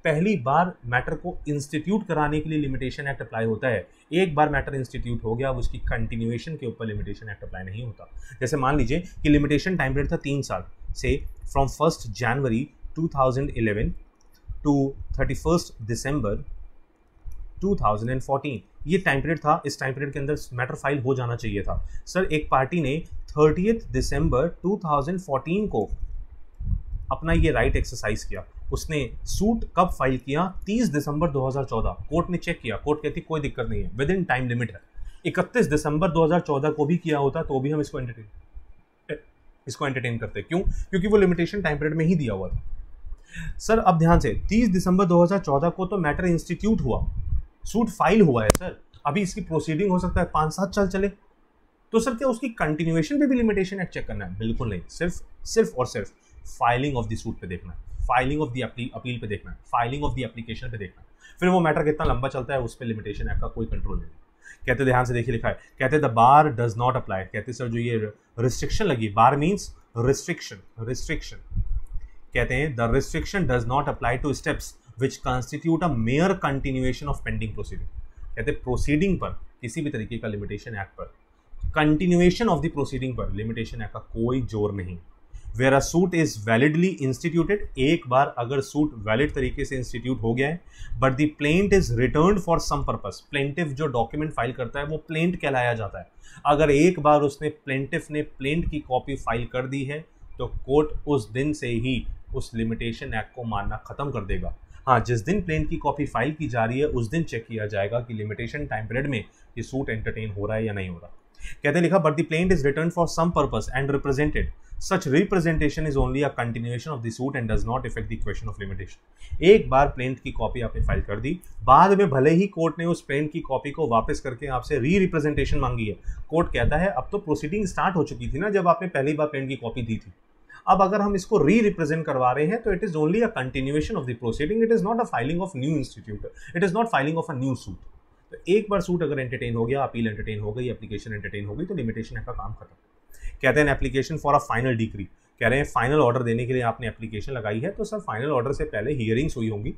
पहली बार मैटर को इंस्टीट्यूट कराने के लिए लिमिटेशन एक्ट अप्लाई होता है। एक बार मैटर इंस्टीट्यूट हो गया, अब उसकी कंटिन्यूएशन के ऊपर लिमिटेशन एक्ट अप्लाई नहीं होता। जैसे मान लीजिए कि लिमिटेशन टाइम पीरियड था 3 साल, से फ्रॉम 1 जनवरी 2011 टू 31 दिसंबर 2014, ये टाइम पीरियड था। इस टाइम पीरियड के अंदर मैटर फाइल हो जाना चाहिए था। सर एक पार्टी ने 30 दिसंबर 2014 को अपना ये राइट एक्सरसाइज किया, उसने सूट कब फाइल किया? 30 दिसंबर 2014। कोर्ट ने चेक किया, कोर्ट कहती कोई दिक्कत नहीं है, विद इन टाइम लिमिट है। 31 दिसंबर 2014 को भी किया होता तो भी हम इसको एंटरटेन करते। क्यों? क्योंकि वो लिमिटेशन टाइम पीरियड में ही दिया हुआ था। सर अब ध्यान से, 30 दिसंबर 2014 को तो मैटर इंस्टीट्यूट हुआ, सूट फाइल हुआ है सर, अभी इसकी प्रोसीडिंग हो सकता है 5-7 साल चले, तो सर क्या उसकी कंटिन्यूएशन पे भी लिमिटेशन एक्ट चेक करना है? बिल्कुल नहीं, सिर्फ और सिर्फ फाइलिंग ऑफ द सूट पे देखना है, फाइलिंग ऑफ द अपील पे देखना है, फाइलिंग ऑफ द एप्लीकेशन पे देखना है। फिर वो मैटर कितना लंबा चलता है उस पर लिमिटेशन एक्ट का कोई कंट्रोल नहीं। कहते ध्यान से देखिए, लिखा है, कहते the bar does not apply. कहते सर जो ये रिस्ट्रिक्शन लगी, बार मीन्स रिस्ट्रिक्शन, कहते हैं the restriction does not apply to steps which constitute a mere continuation of pending proceeding. कहते प्रोसीडिंग पर किसी भी तरीके का लिमिटेशन एक्ट पर, कंटिन्यूएशन ऑफ द प्रोसीडिंग पर लिमिटेशन एक्ट का कोई जोर नहीं। Where a suit is validly instituted, एक बार अगर सूट वैलिड तरीके से इंस्टीट्यूट हो गया है, but the plaint is return for some purpose, plaintiff जो डॉक्यूमेंट फाइल करता है वो प्लेंट कहलाया जाता है। अगर एक बार उसने प्लेंटिफ ने प्लेंट की कॉपी फाइल कर दी है तो कोर्ट उस दिन से ही उस लिमिटेशन एक्ट को मानना खत्म कर देगा। हाँ, जिस दिन प्लेंट की कॉपी फाइल की जा रही है उस दिन चेक किया जाएगा कि लिमिटेशन टाइम पीरियड में ये सूट एंटरटेन हो रहा है या नहीं हो रहा। कहते लिखा, but the plaint is return for some purpose and represented, such representation is only a continuation of the suit and does not affect the question of limitation। एक बार प्लेंट की कॉपी आपने फाइल कर दी, बाद में भले ही कोर्ट ने उस plaint की कॉपी को वापस करके आपसे रिप्रेजेंटेशन मांगी है, कोर्ट कहता है अब तो प्रोसीडिंग स्टार्ट हो चुकी थी ना जब आपने पहली बार प्लेंट की कॉपी दी थी, अब अगर हम इसको रिप्रेजेंट करवा रहे हैं तो it is only a continuation of the proceeding, it is not a filing of new institute, it is not filing of a new suit. तो एक बार सूट अगर एंटरटेन हो गया, अपील एंटरटेन हो गई, एप्लीकेशन एंटरटेन हो गई, तो लिमिटेशन का काम खत्म। कहते हैं application for a final decree, कह रहे हैं फाइनल ऑर्डर देने के लिए आपने एप्लीकेशन लगाई है, तो सर फाइनल ऑर्डर से पहले हियरिंग्स हुई होंगी,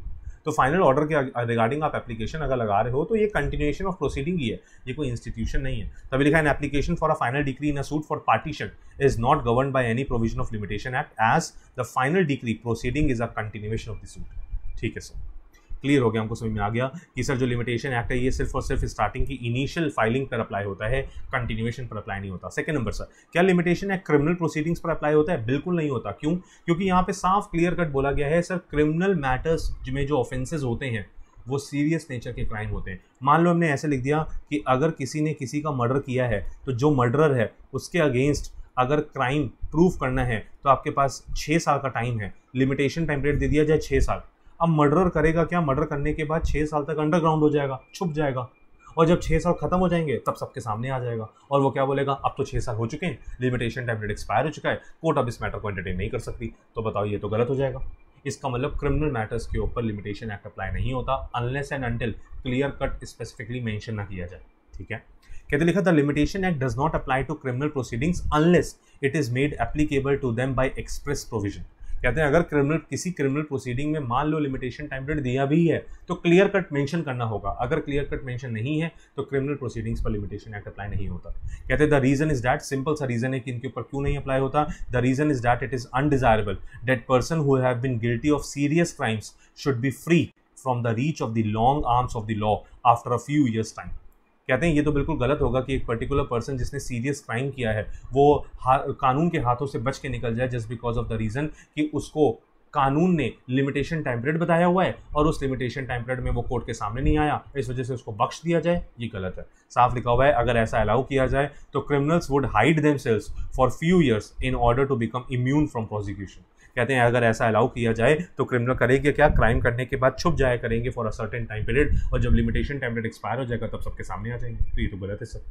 तो फाइनल ऑर्डर के रिगार्डिंग आप एप्लीकेशन अगर लगा रहे हो तो ये कंटिन्यूएशन ऑफ प्रोसीडिंग ही है, ये कोई इंस्टीट्यूशन नहीं है। तभी लिखा है application for a final decree in a suit for partition is not governed by any provision of limitation act as the final decree proceeding is a continuation of the suit. ठीक है sir, clear हो गया, हमको समझ में आ गया कि sir जो लिमिटेशन एक्ट है ये सिर्फ और सिर्फ स्टार्टिंग की इनिशियल फाइलिंग पर अप्लाई होता है, कंटिन्यूएशन पर अप्लाई नहीं होता। सेकंड नंबर सर, क्या लिमिटेशन एक्ट क्रिमिनल प्रोसीडिंग्स पर अप्लाई होता है? बिल्कुल नहीं होता। क्यों? क्योंकि यहाँ पे साफ क्लियर कट बोला गया है सर क्रिमिनल मैटर्स में जो ऑफेंसेज होते हैं वो सीरियस नेचर के क्राइम होते हैं। मान लो हमने ऐसे लिख दिया कि अगर किसी ने किसी का मर्डर किया है तो जो मर्डरर है उसके अगेंस्ट अगर क्राइम प्रूफ करना है तो आपके पास 6 साल का टाइम है, लिमिटेशन टाइम पीरियड दे दिया जाए 6 साल। अब मर्डर करेगा क्या? मर्डर करने के बाद 6 साल तक अंडरग्राउंड हो जाएगा, छुप जाएगा, और जब 6 साल खत्म हो जाएंगे तब सबके सामने आ जाएगा और वो क्या बोलेगा, अब तो 6 साल हो चुके हैं, लिमिटेशन टाइम पीरियड एक्सपायर हो चुका है, कोर्ट अब इस मैटर को एंटरटेन नहीं कर सकती। तो बताओ ये तो गलत हो जाएगा। इसका मतलब क्रिमिनल मैटर्स के ऊपर लिमिटेशन एक्ट अप्लाई नहीं होता unless and until clear cut specifically mention ना किया जाए। ठीक है, कहते लिखा the limitation act does not apply to criminal proceedings unless it is made applicable to them by express provision. कहते हैं अगर किसी क्रिमिनल प्रोसीडिंग में मान लो लिमिटेशन टाइम पीरियड दिया भी है तो क्लियर कट मेंशन करना होगा, अगर क्लियर कट मेंशन नहीं है तो क्रिमिनल प्रोसीडिंग्स पर लिमिटेशन एक्ट अप्लाई नहीं होता। कहते हैं the reason is that, simple सा रीजन है कि इनके ऊपर क्यों नहीं अप्लाई होता। The reason is that it is undesirable that person who have been guilty of serious crimes should be free from the reach of the long arms of the law after a few years time. कहते हैं ये तो बिल्कुल गलत होगा कि एक particular person जिसने सीरियस क्राइम किया है वो कानून के हाथों से बच के निकल जाए just because of the reason कि उसको कानून ने लिमिटेशन टाइम पीरियड बताया हुआ है और उस लिमिटेशन टाइम पीरियड में वो कोर्ट के सामने नहीं आया, इस वजह से उसको बख्श दिया जाए। ये गलत है, साफ लिखा हुआ है अगर ऐसा अलाउ किया जाए तो criminals would hide themselves for few years in order to become immune from prosecution. कहते हैं अगर ऐसा अलाउ किया जाए तो क्रिमिनल करेंगे क्या, क्राइम करने के बाद छुप जाया करेंगे for a certain time period, और जब लिमिटेशन टाइम पीरियड एक्सपायर हो जाएगा तब सबके सामने आ जाएंगे। तो ये तो गलत है सर।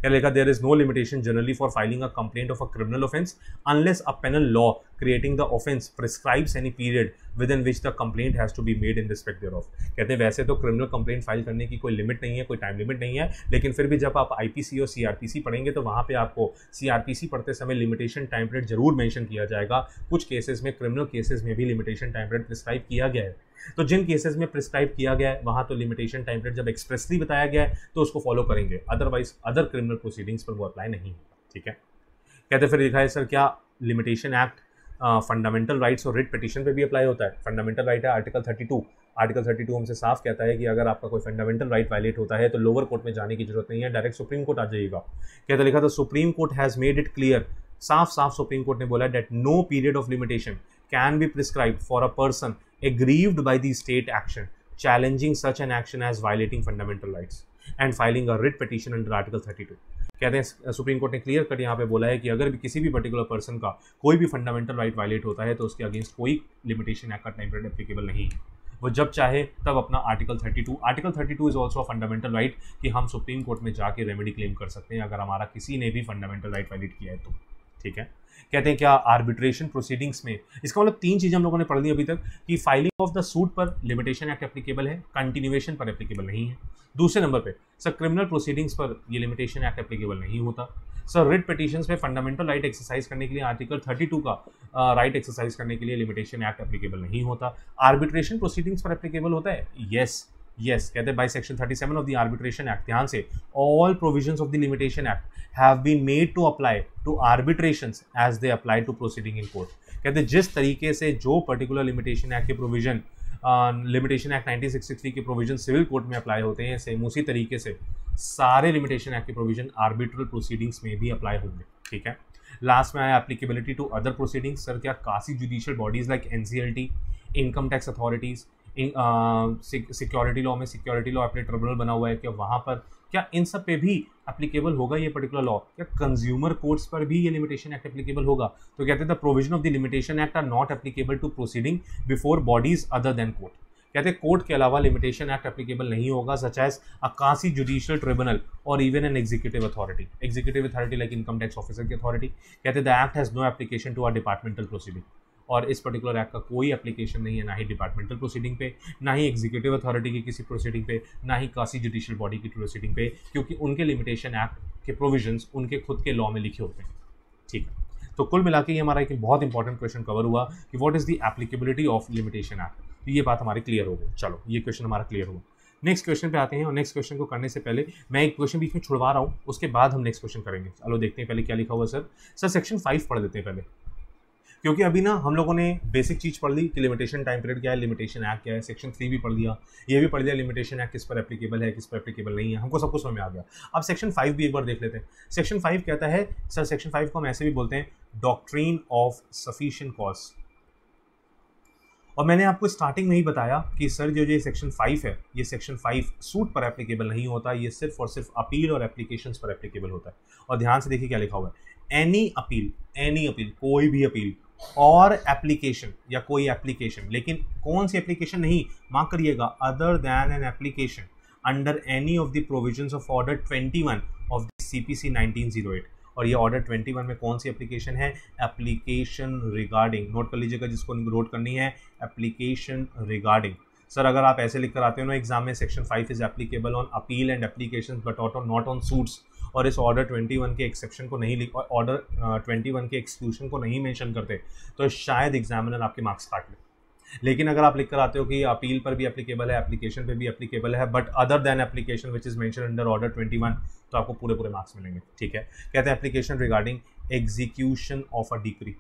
क्या लिखा, there is no limitation generally for filing a complaint of a criminal offence unless a penal law creating the offence prescribes any period within which the complaint has to be made in respect thereof. कहते हैं वैसे तो criminal complaint file करने की कोई limit नहीं है, कोई टाइम लिमिट नहीं है, लेकिन फिर भी जब आप आईपीसी और सीआरपीसी पढ़ेंगे तो वहाँ पे आपको सीआरपीसी पढ़ते समय लिमिटेशन टाइम पीरियड जरूर मेंशन किया जाएगा। कुछ केसेस में, क्रिमिनल केसेस में भी लिमिटेशन टाइम पीरियड प्रिस्क्राइब किया गया है, तो जिन केसेस में प्रिस्क्राइब किया गया है वहाँ तो लिमिटेशन टाइम पीरियड जब एक्सप्रेसली बताया गया है तो उसको फॉलो करेंगे, अदरवाइज अदर क्रिमिनल प्रोसीडिंग्स पर वो अप्लाई नहीं होगा। ठीक है, कहते फिर लिखा है सर क्या लिमिटेशन एक्ट फंडामेंटल राइट्स और रिट पिटीशन पे भी अप्लाई होता है। फंडामेंटल राइट है आर्टिकल 32। आर्टिकल 32 हमसे साफ कहता है कि अगर आपका कोई फंडामेंटल राइट वायलेट होता है तो लोअर कोर्ट में जाने की जरूरत नहीं है, डायरेक्ट सुप्रीम कोर्ट आ जाइएगा। कहता लिखा था supreme court has made it clear, साफ साफ सुप्रीम कोर्ट ने बोला that no period of limitation can be prescribed for a person aggrieved by the state action challenging such an action as violating fundamental rights and filing a writ petition under article 32। कहते हैं supreme court ने clear cut यहाँ पे बोला है कि अगर भी किसी भी पर्टिकुलर पर्सन का कोई भी फंडामेंटल राइट वायलेट होता है तो उसके अगेंस्ट कोई लिमिटेशन एक्ट का टाइम पीरियड एप्लीकेबल नहीं है, वो जब चाहे तब अपना article 32 is also a fundamental right कि हम सुप्रीम कोर्ट में जाके रेमेडी क्लेम कर सकते हैं अगर हमारा किसी ने भी फंडामेंटल राइट वायलेट किया है तो। ठीक है, कहते हैं क्या आर्बिट्रेशन प्रोसीडिंग्स में, इसका मतलब तीन चीजें हम लोगों ने पढ़ ली अभी तक कि फाइलिंग ऑफ द सूट पर लिमिटेशन एक्ट एप्लीकेबल है, कंटिन्यूएशन पर एप्लीकेबल नहीं है। दूसरे नंबर पे सर क्रिमिनल प्रोसीडिंग्स पर ये लिमिटेशन एक्ट एप्लीकेबल नहीं होता। सर रिट पिटीशंस पे फंडामेंटल राइट एक्सरसाइज करने के लिए आर्टिकल 32 का राइट एक्सरसाइज करने के लिए लिमिटेशन एक्ट एप्लीकेबल नहीं होता। आर्बिट्रेशन प्रोसीडिंग्स पर एप्लीकेबल होता है, यस कहते हैं by section 37 of the arbitration act, ध्यान से, all provisions of the limitation act have been made to apply to arbitrations as they apply to proceeding in court. कहते हैं जिस तरीके से जो पर्टिकुलर लिमिटेशन एक्ट के प्रोविजन, लिमिटेशन एक्ट 1963 के प्रोविजन सिविल कोर्ट में अप्लाई होते हैं, सेम उसी तरीके से सारे लिमिटेशन एक्ट के प्रोविजन आर्बिट्रल प्रोसीडिंग्स में भी अप्लाई होंगे। ठीक है, लास्ट में आया applicability to other proceedings. Sir क्या quasi judicial bodies like NCLT, income tax authorities, security law में सिक्योरिटी लॉ अपने ट्रिब्यूनल बना हुआ है, क्या वहाँ पर क्या इन सब पे भी एप्लीकेबल होगा ये पर्टिकुलर लॉ? क्या कंज्यूमर कोर्ट्स पर भी ये लिमिटेशन एक्ट एप्लीकेबल होगा? तो कहते हैं the provision of the limitation act are not applicable to proceeding before bodies other than court. कहते हैं कोर्ट के अलावा लिमिटेशन एक्ट एप्लीकेबल नहीं होगा such as a quasi judicial tribunal और even an executive authority like income tax officer की authority. कहते हैं the act has no application to our departmental proceeding, और इस पर्टिकुलर एक्ट का कोई एप्लीकेशन नहीं है ना ही डिपार्टमेंटल प्रोसीडिंग पे, ना ही एग्जीक्यूटिव अथॉरिटी की किसी प्रोसीडिंग पे, ना ही कासी जुडिशियल बॉडी की प्रोसीडिंग पे, क्योंकि उनके लिमिटेशन एक्ट के प्रोविजंस उनके खुद के लॉ में लिखे होते हैं। ठीक है, तो कुल मिला के ये हमारा एक बहुत इंपॉर्टेंट क्वेश्चन कवर हुआ कि what is the applicability of limitation act. तो ये बात हमारी क्लियर हो गई। चलो ये क्वेश्चन हमारा क्लियर हुआ। नेक्स्ट क्वेश्चन पे आते हैं, और नेक्स्ट क्वेश्चन को करने से पहले मैं एक क्वेश्चन बीच में छुड़वा रहा हूँ, उसके बाद हम नेक्स्ट क्वेश्चन करेंगे। चलो देखते हैं पहले क्या लिखा हुआ सर सेक्शन 5 पढ़ लेते हैं पहले, क्योंकि अभी ना हम लोगों ने बेसिक चीज़ पढ़ ली कि लिमिटेशन टाइम पीरियड क्या है, लिमिटेशन एक्ट क्या है, सेक्शन 3 भी पढ़ लिया, ये भी पढ़ लिया लिमिटेशन एक्ट किस पर एप्लीकेबल है, किस पर एप्लीकेबल नहीं है, हमको सब कुछ समझ में आ गया। अब सेक्शन 5 भी एक बार देख लेते हैं। सेक्शन 5 कहता है सर, सेक्शन 5 को हम ऐसे भी बोलते हैं डॉक्ट्रिन ऑफ सफिशिएंट कॉज। और मैंने आपको स्टार्टिंग में ही बताया कि सर जो ये सेक्शन 5 है, ये सेक्शन 5 सूट पर एप्लीकेबल नहीं होता, ये सिर्फ और सिर्फ अपील और एप्लीकेशंस पर एप्लीकेबल होता है। और ध्यान से देखिए क्या लिखा हुआ है, एनी अपील कोई भी अपील और एप्लीकेशन या कोई एप्लीकेशन, लेकिन कौन सी एप्लीकेशन नहीं, मार्क करिएगा, other than an application under any of the provisions of order 21 of the CPC 1908। और ये ऑर्डर 21 में कौन सी एप्लीकेशन है, एप्लीकेशन रिगार्डिंग, नोट कर लीजिएगा जिसको नोट करनी है, एप्लीकेशन रिगार्डिंग। सर अगर आप ऐसे लिख कर आते हो ना एग्जाम में, section 5 is applicable on appeal and applications but not on suits, और इस ऑर्डर 21 के एक्सेप्शन को नहीं ऑर्डर 21 के एक्सक्लूशन को नहीं मेंशन करते तो शायद एग्जामिनर आपके मार्क्स काट ले। लेकिन अगर आप लिख कर आते हो कि अपील पर भी एप्लीकेबल है, एप्लीकेशन पे भी एप्लीकेबल है, but other then application which is mention under order 21, तो आपको पूरे मार्क्स मिलेंगे। ठीक है, कहते हैं application regarding execution of a decree.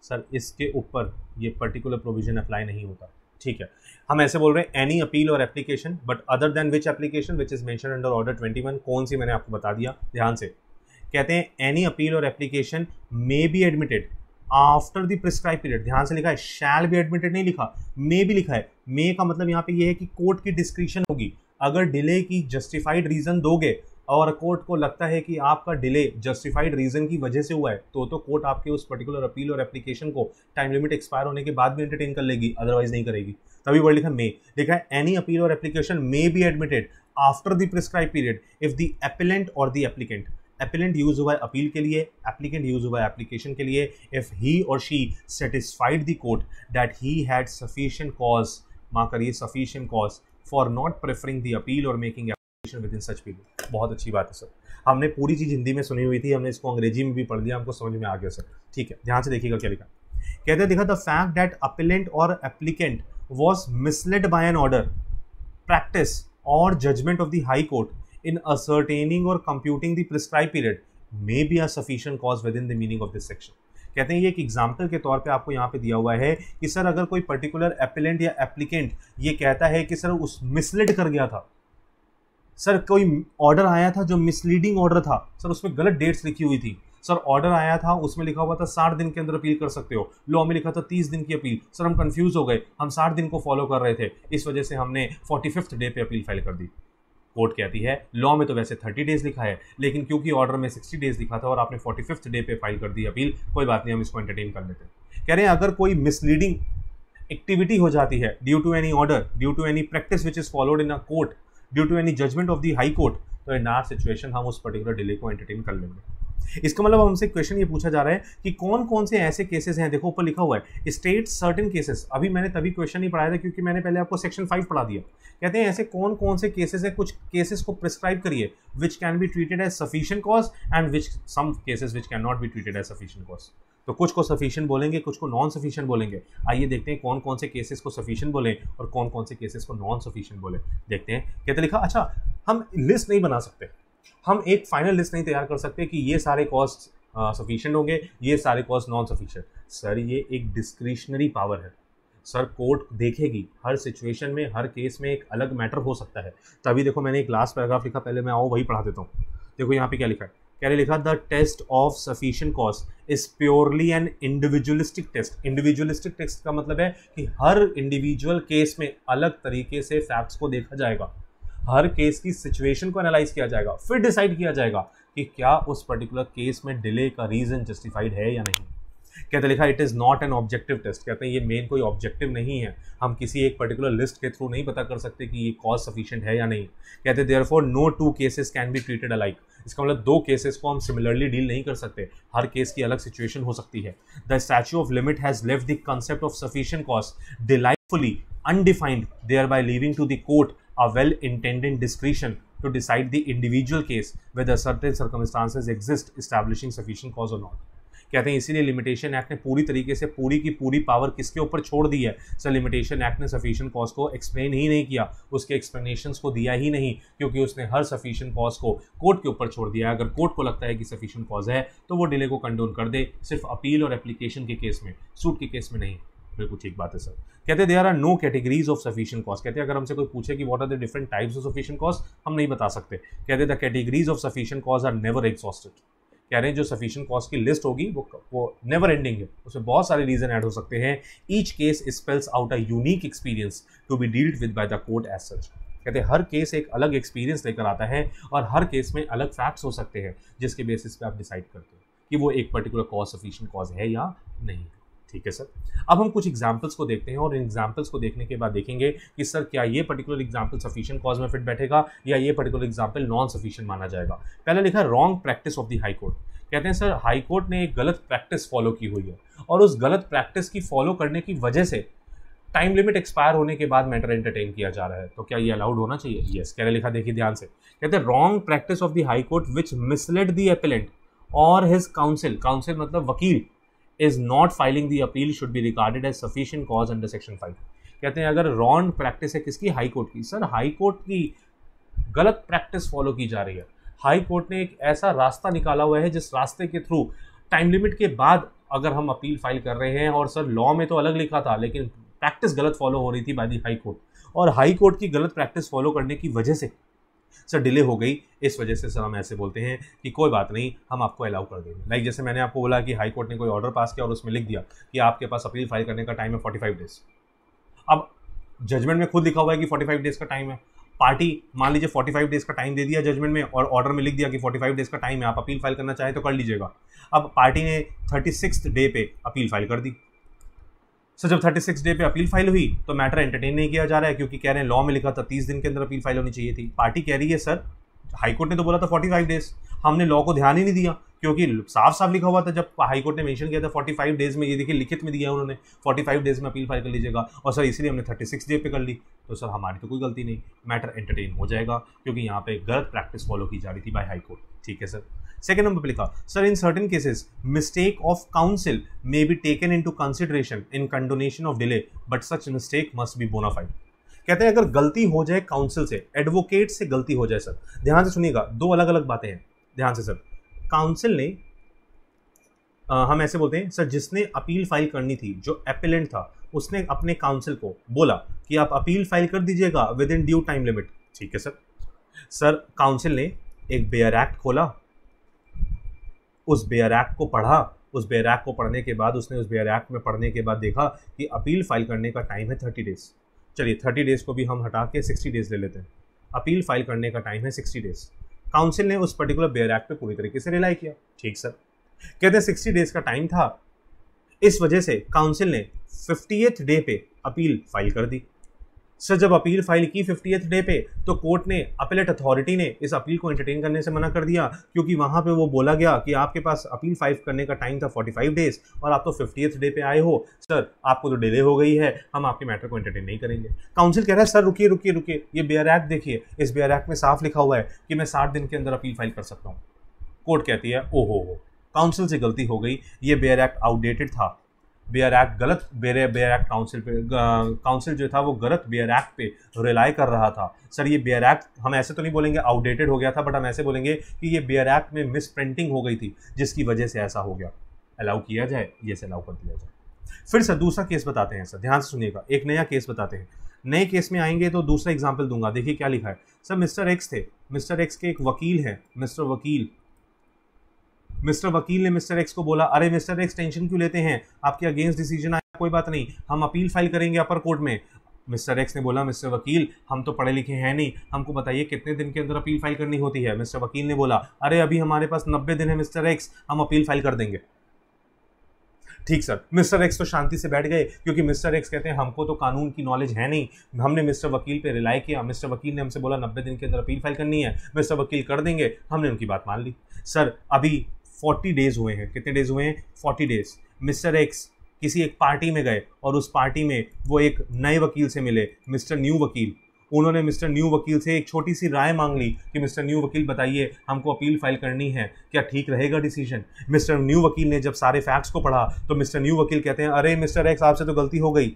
Sir इसके ऊपर ये पर्टिकुलर प्रोविजन अप्लाई नहीं होता। ठीक है, हम ऐसे बोल रहे हैं एनी अपील और application but other than which application which is mention under order 21। कौन सी मैंने आपको बता दिया ध्यान से। कहते हैं एनी अपील और application may be admitted after the prescribe period. ध्यान से लिखा है, शैल बी एडमिटेड नहीं लिखा, मे भी लिखा है। मे का मतलब यहाँ पे ये है कि कोर्ट की डिस्क्रिप्शन होगी। अगर डिले की जस्टिफाइड रीजन दोगे और कोर्ट को लगता है कि आपका डिले जस्टिफाइड रीजन की वजह से हुआ है तो कोर्ट आपके उस पर्टिकुलर अपील और एप्लीकेशन को टाइम लिमिट एक्सपायर होने के बाद भी एंटरटेन कर लेगी, अदरवाइज नहीं करेगी। तभी वर्ड लिखा मे, लिखा है एनी अपील और application may be admitted after the prescribe period if the appellant और द एप्लीकेंट, एपिलेंट यूज हुआ है अपील के लिए, एप्लीकेंट यूज हुआ है एप्लीकेशन के लिए, if he or she satisfied the court that he had sufficient cause, mark करिए sufficient cause for not preferring the appeal or making within such period. बहुत अच्छी बात है सर, हमने पूरी चीज हिंदी में सुनी हुई थी, हमने इसको अंग्रेजी में भी पढ़ लिया, हमको समझ में आ गया सर। ठीक है, ध्यान से देखिएगा क्या लिखा। कहते हैं देखा द फैक्ट दैट अपिलेंट और applicant was misled by an order, practice or judgment of the High Court in ascertaining or computing the prescribed period may be a sufficient cause within the meaning of this section। कहते हैं ये एक example के तौर पे आपको यहाँ पे दिया हुआ है कि सर अगर कोई पर्टिकुलर एपिलेंट या एप्लीकेंट ये कहता है कि सर उस मिसलेड कर गया था, सर कोई ऑर्डर आया था जो मिसलीडिंग ऑर्डर था, सर उसमें गलत डेट्स लिखी हुई थी, सर ऑर्डर आया था उसमें लिखा हुआ था 60 दिन के अंदर अपील कर सकते हो, लॉ में लिखा था 30 दिन की अपील, सर हम कंफ्यूज हो गए, हम 60 दिन को फॉलो कर रहे थे, इस वजह से हमने 45th डे पे अपील फाइल कर दी। कोर्ट कहती है लॉ में तो वैसे 30 डेज लिखा है लेकिन क्योंकि ऑर्डर में 60 डेज लिखा था और आपने 45th डे पे फाइल कर दी अपील, कोई बात नहीं, हम इसको एंटरटेन कर लेते हैं। कह रहे हैं अगर कोई मिसलीडिंग एक्टिविटी हो जाती है due to any order, due to any practice which is followed in a court, due to any judgment of the high court, तो इन आर सिचुएशन हम उस पर्टिकुलर डिले को एंटरटेन कर लेंगे। इसका मतलब हमसे क्वेश्चन ये पूछा जा रहा है कि कौन कौन से ऐसे केसेस हैं। देखो ऊपर लिखा हुआ है स्टेट सर्टेन केसेस, अभी मैंने तभी क्वेश्चन नहीं पढ़ाया था क्योंकि मैंने पहले आपको सेक्शन 5 पढ़ा दिया। कहते हैं ऐसे कौन कौन से केसेस है, कुछ केसेस को प्रिस्क्राइब करिए which can be treated as sufficient cause and which some cases which can not be treated as sufficient cause. तो कुछ को सफिशिएंट बोलेंगे, कुछ को नॉन सफिशिएंट बोलेंगे। आइए देखते हैं कौन कौन से केसेस को सफिशिएंट बोले और कौन कौन से केसेस को नॉन सफिशिएंट बोले। देखते हैं। कहते लिखा अच्छा हम लिस्ट नहीं बना सकते, हम एक फाइनल लिस्ट नहीं तैयार कर सकते कि ये सारे कॉज सफिशिएंट होंगे, ये सारे कॉज नॉन सफिशिएंट। सर ये एक डिस्क्रिशनरी पावर है, सर कोर्ट देखेगी हर सिचुएशन में, हर केस में एक अलग मैटर हो सकता है। तभी देखो मैंने एक लास्ट पैराग्राफ लिखा, पहले मैं आओ वही पढ़ा देता हूँ। देखो यहाँ पे क्या लिखा है, क्या लिखा, the test of sufficient cause is purely an individualistic test. Individualistic test का मतलब है कि हर इंडिविजुअल केस में अलग तरीके से फैक्ट्स को देखा जाएगा, हर केस की सिचुएशन को एनालाइज किया जाएगा, फिर डिसाइड किया जाएगा कि क्या उस पर्टिकुलर केस में डिले का रीजन जस्टिफाइड है या नहीं। कहते लिखा it is not an objective test. कहते हैं ये मेन कोई ऑब्जेक्टिव नहीं है, हम किसी एक पर्टिकुलर लिस्ट के थ्रू नहीं पता कर सकते कि ये कॉज सफिशिएंट है या नहीं। कहते therefore no two cases can be treated alike. इसका मतलब दो केसेस को हम सिमिलरली डील नहीं कर सकते, हर केस की अलग सिचुएशन हो सकती है। The statute of limit has left the concept of sufficient cause delightfully undefined, thereby leaving to the court a well-intended discretion to decide the individual case whether certain circumstances exist establishing sufficient cause or not। कहते हैं इसीलिए limitation act ने पूरी तरीके से पूरी की पूरी पावर किसके ऊपर छोड़ दी है। सर लिमिटेशन एक्ट ने सफिशिएंट कॉज को एक्सप्लेन ही नहीं किया, उसके एक्सप्लेनेशंस को दिया ही नहीं, क्योंकि उसने हर सफिशिएंट कॉज को कोर्ट के ऊपर छोड़ दिया। अगर कोर्ट को लगता है कि सफिशिएंट कॉज है तो वो डिले को कंडोन कर दे, सिर्फ अपील और एप्लीकेशन के केस में, सूट के केस में नहीं। बिल्कुल ठीक बात है सर। कहते हैं there are no categories of sufficient cause. कहते हैं अगर हमसे कोई पूछे कि what are the different types of sufficient cause, हम नहीं बता सकते। कहते हैं the categories of sufficient cause are never exhausted. कह रहे हैं जो सफिशिएंट कॉज की लिस्ट होगी वो नेवर एंडिंग है, उसमें बहुत सारे रीजन ऐड हो सकते हैं। Each case spells out a unique experience to be dealt with by the court as such. कहते हैं हर केस एक अलग एक्सपीरियंस लेकर आता है और हर केस में अलग फैक्ट्स हो सकते हैं जिसके बेसिस पे आप डिसाइड करते हो कि वो एक पर्टिकुलर कॉज सफिशिएंट कॉज है या नहीं। ठीक है सर। अब हम कुछ एग्जाम्पल्स को देखते हैं और इन एग्जाम्पल्स को देखने के बाद देखेंगे कि सर क्या ये पर्टिकुलर एग्जाम्पल सफिशिएंट कॉज में फिट बैठेगा या ये पर्टिकुलर एग्जाम्पल नॉन सफिशिएंट माना जाएगा। पहले लिखा wrong practice of the high court. कहते हैं सर हाई कोर्ट ने एक गलत प्रैक्टिस फॉलो की हुई है और उस गलत प्रैक्टिस की फॉलो करने की वजह से टाइम लिमिट एक्सपायर होने के बाद मैटर एंटरटेन किया जा रहा है, तो क्या ये अलाउड होना चाहिए? यस। क्या लिखा देखिए ध्यान से, कहते हैं wrong practice of the high court which misled the appellant or his counsel, counsel मतलब वकील, is not filing the appeal should be regarded as sufficient cause under section 5। कहते हैं अगर रॉन्ग प्रैक्टिस है किसकी? हाई कोर्ट की। Sir high court की गलत प्रैक्टिस फॉलो की जा रही है। हाई कोर्ट ने एक ऐसा रास्ता निकाला हुआ है जिस रास्ते के थ्रू टाइम लिमिट के बाद अगर हम अपील फाइल कर रहे हैं, और सर लॉ में तो अलग लिखा था लेकिन प्रैक्टिस गलत फॉलो हो रही थी बाय द हाई कोर्ट, और हाई कोर्ट की गलत प्रैक्टिस फॉलो करने की वजह से सर डिले हो गई। इस वजह से सर हम ऐसे बोलते हैं कि कोई बात नहीं, हम आपको अलाउ कर देंगे। लाइक जैसे मैंने आपको बोला कि हाई कोर्ट ने कोई ऑर्डर पास किया और उसमें लिख दिया कि आपके पास अपील फाइल करने का टाइम है 45 डेज। अब जजमेंट में खुद लिखा हुआ है कि 45 डेज का टाइम है। पार्टी मान लीजिए 45 डेज का टाइम दे दिया जजमेंट में, और ऑर्डर में लिख दिया कि 45 डेज का टाइम है, आप अपील फाइल करना चाहें तो कर लीजिएगा। अब पार्टी ने 36th डे पे अपील फाइल कर दी। सो जब 36 डे पे अपील फाइल हुई तो मैटर एंटरटेन नहीं किया जा रहा है, क्योंकि कह रहे हैं लॉ में लिखा था 30 दिन के अंदर अपील फाइल होनी चाहिए थी। पार्टी कह रही है सर हाईकोर्ट ने तो बोला था 45 डेज, हमने लॉ को ध्यान ही नहीं दिया, क्योंकि साफ साफ लिखा हुआ था जब हाईकोर्ट ने मेंशन किया था 45 डेज में, ये देखिए लिखित में दिया है उन्होंने 45 डेज में अपील फाइल कर लीजिएगा, और सर इसीलिए हमने 36 डे पे कर ली। तो सर हमारी तो कोई गलती नहीं, मैटर एंटरटेन हो जाएगा, क्योंकि यहाँ पे गलत प्रैक्टिस फॉलो की जा रही थी बाय हाईकोर्ट। ठीक है सर। सेकेंड नंबर पे लिखा, sir in certain cases mistake of counsel may be taken into consideration in condonation of delay, but such mistake must be bona fide. कहते हैं अगर गलती हो जाए काउंसिल से, एडवोकेट से गलती हो जाए, सर ध्यान से सुनिएगा, दो अलग अलग बातें हैं, ध्यान से सर। काउंसिल ने हम ऐसे बोलते हैं सर, जिसने अपील फाइल करनी थी, जो एपेलेंट था, उसने अपने काउंसिल को बोला कि आप अपील फाइल कर दीजिएगा with in due time limit. ठीक है सर। सर काउंसिल ने एक बेयर एक्ट खोला, उस बेयर एक्ट को पढ़ा, उस बेयर एक्ट को पढ़ने के बाद उसने उस बेयर एक्ट में पढ़ने के बाद देखा कि अपील फाइल करने का टाइम है 30 डेज। चलिए 30 डेज को भी हम हटा के 60 डेज ले लेते हैं। अपील फाइल करने का टाइम है 60 डेज। काउंसिल ने उस पर्टिकुलर बेयर एक्ट पे पूरी तरीके से रिलाई किया। ठीक सर। कहते हैं 60 डेज का टाइम था, इस वजह से काउंसिल ने 50th डे पे अपील फाइल कर दी। सर जब अपील फाइल की 50th डे पे, तो कोर्ट ने, अपीलेट अथॉरिटी ने इस अपील को एंटरटेन करने से मना कर दिया, क्योंकि वहां पे वो बोला गया कि आपके पास अपील फाइल करने का टाइम था 45 डेज और आप तो 50th डे पे आए हो, सर आपको तो डिले हो गई है, हम आपके मैटर को एंटरटेन नहीं करेंगे। काउंसिल कह रहा है सर रुकिए रुकिए रुकिए, ये बेयर एक्ट देखिए, इस बेयर एक्ट में साफ लिखा हुआ है कि मैं 60 दिन के अंदर अपील फाइल कर सकता हूँ। कोर्ट कहती है ओहो हो, काउंसिल से गलती हो गई, ये बेयर एक्ट आउटडेटेड था, बेयर एक्ट गलत, बेयर एक्ट काउंसिल जो था वो गलत बेयर एक्ट पे रिलाई कर रहा था। सर ये बेयर एक्ट, हम ऐसे तो नहीं बोलेंगे आउटडेटेड हो गया था, बट हम ऐसे बोलेंगे कि ये बेयर एक्ट में मिस प्रिंटिंग हो गई थी, जिसकी वजह से ऐसा हो गया। अलाउ किया जाए, ये से अलाउ कर दिया जाए। फिर सर दूसरा केस बताते हैं, सर ध्यान से सुनिएगा, एक नया केस बताते हैं। नए केस में आएंगे तो दूसरा एग्जाम्पल दूंगा। देखिए क्या लिखा है। सर मिस्टर एक्स थे, मिस्टर एक्स के एक वकील हैं, मिस्टर वकील ने मिस्टर एक्स को बोला, अरे मिस्टर एक्स टेंशन क्यों लेते हैं, आपके अगेंस्ट डिसीजन आया, कोई बात नहीं, हम अपील फाइल करेंगे अपर कोर्ट में। मिस्टर एक्स ने बोला, मिस्टर वकील हम तो पढ़े लिखे हैं नहीं, हमको बताइए कितने दिन के अंदर अपील फाइल करनी होती है। मिस्टर वकील ने बोला, अरे अभी हमारे पास 90 दिन है मिस्टर एक्स, हम अपील फाइल कर देंगे। ठीक सर। मिस्टर एक्स तो शांति से बैठ गए, क्योंकि मिस्टर एक्स कहते हैं हमको तो कानून की नॉलेज है नहीं, हमने मिस्टर वकील पे रिलाई किया, मिस्टर वकील ने हमसे बोला 90 दिन के अंदर अपील फाइल करनी है, मिस्टर वकील कर देंगे, हमने उनकी बात मान ली। सर अभी 40 डेज हुए हैं, कितने डेज हुए हैं? 40 डेज। मिस्टर एक्स किसी एक पार्टी में गए और उस पार्टी में वो एक नए वकील से मिले, मिस्टर न्यू वकील। उन्होंने मिस्टर न्यू वकील से एक छोटी सी राय मांग ली कि मिस्टर न्यू वकील बताइए हमको अपील फाइल करनी है, क्या ठीक रहेगा डिसीजन। मिस्टर न्यू वकील ने जब सारे फैक्ट्स को पढ़ा तो मिस्टर न्यू वकील कहते हैं, अरे मिस्टर एक्स आपसे तो गलती हो गई,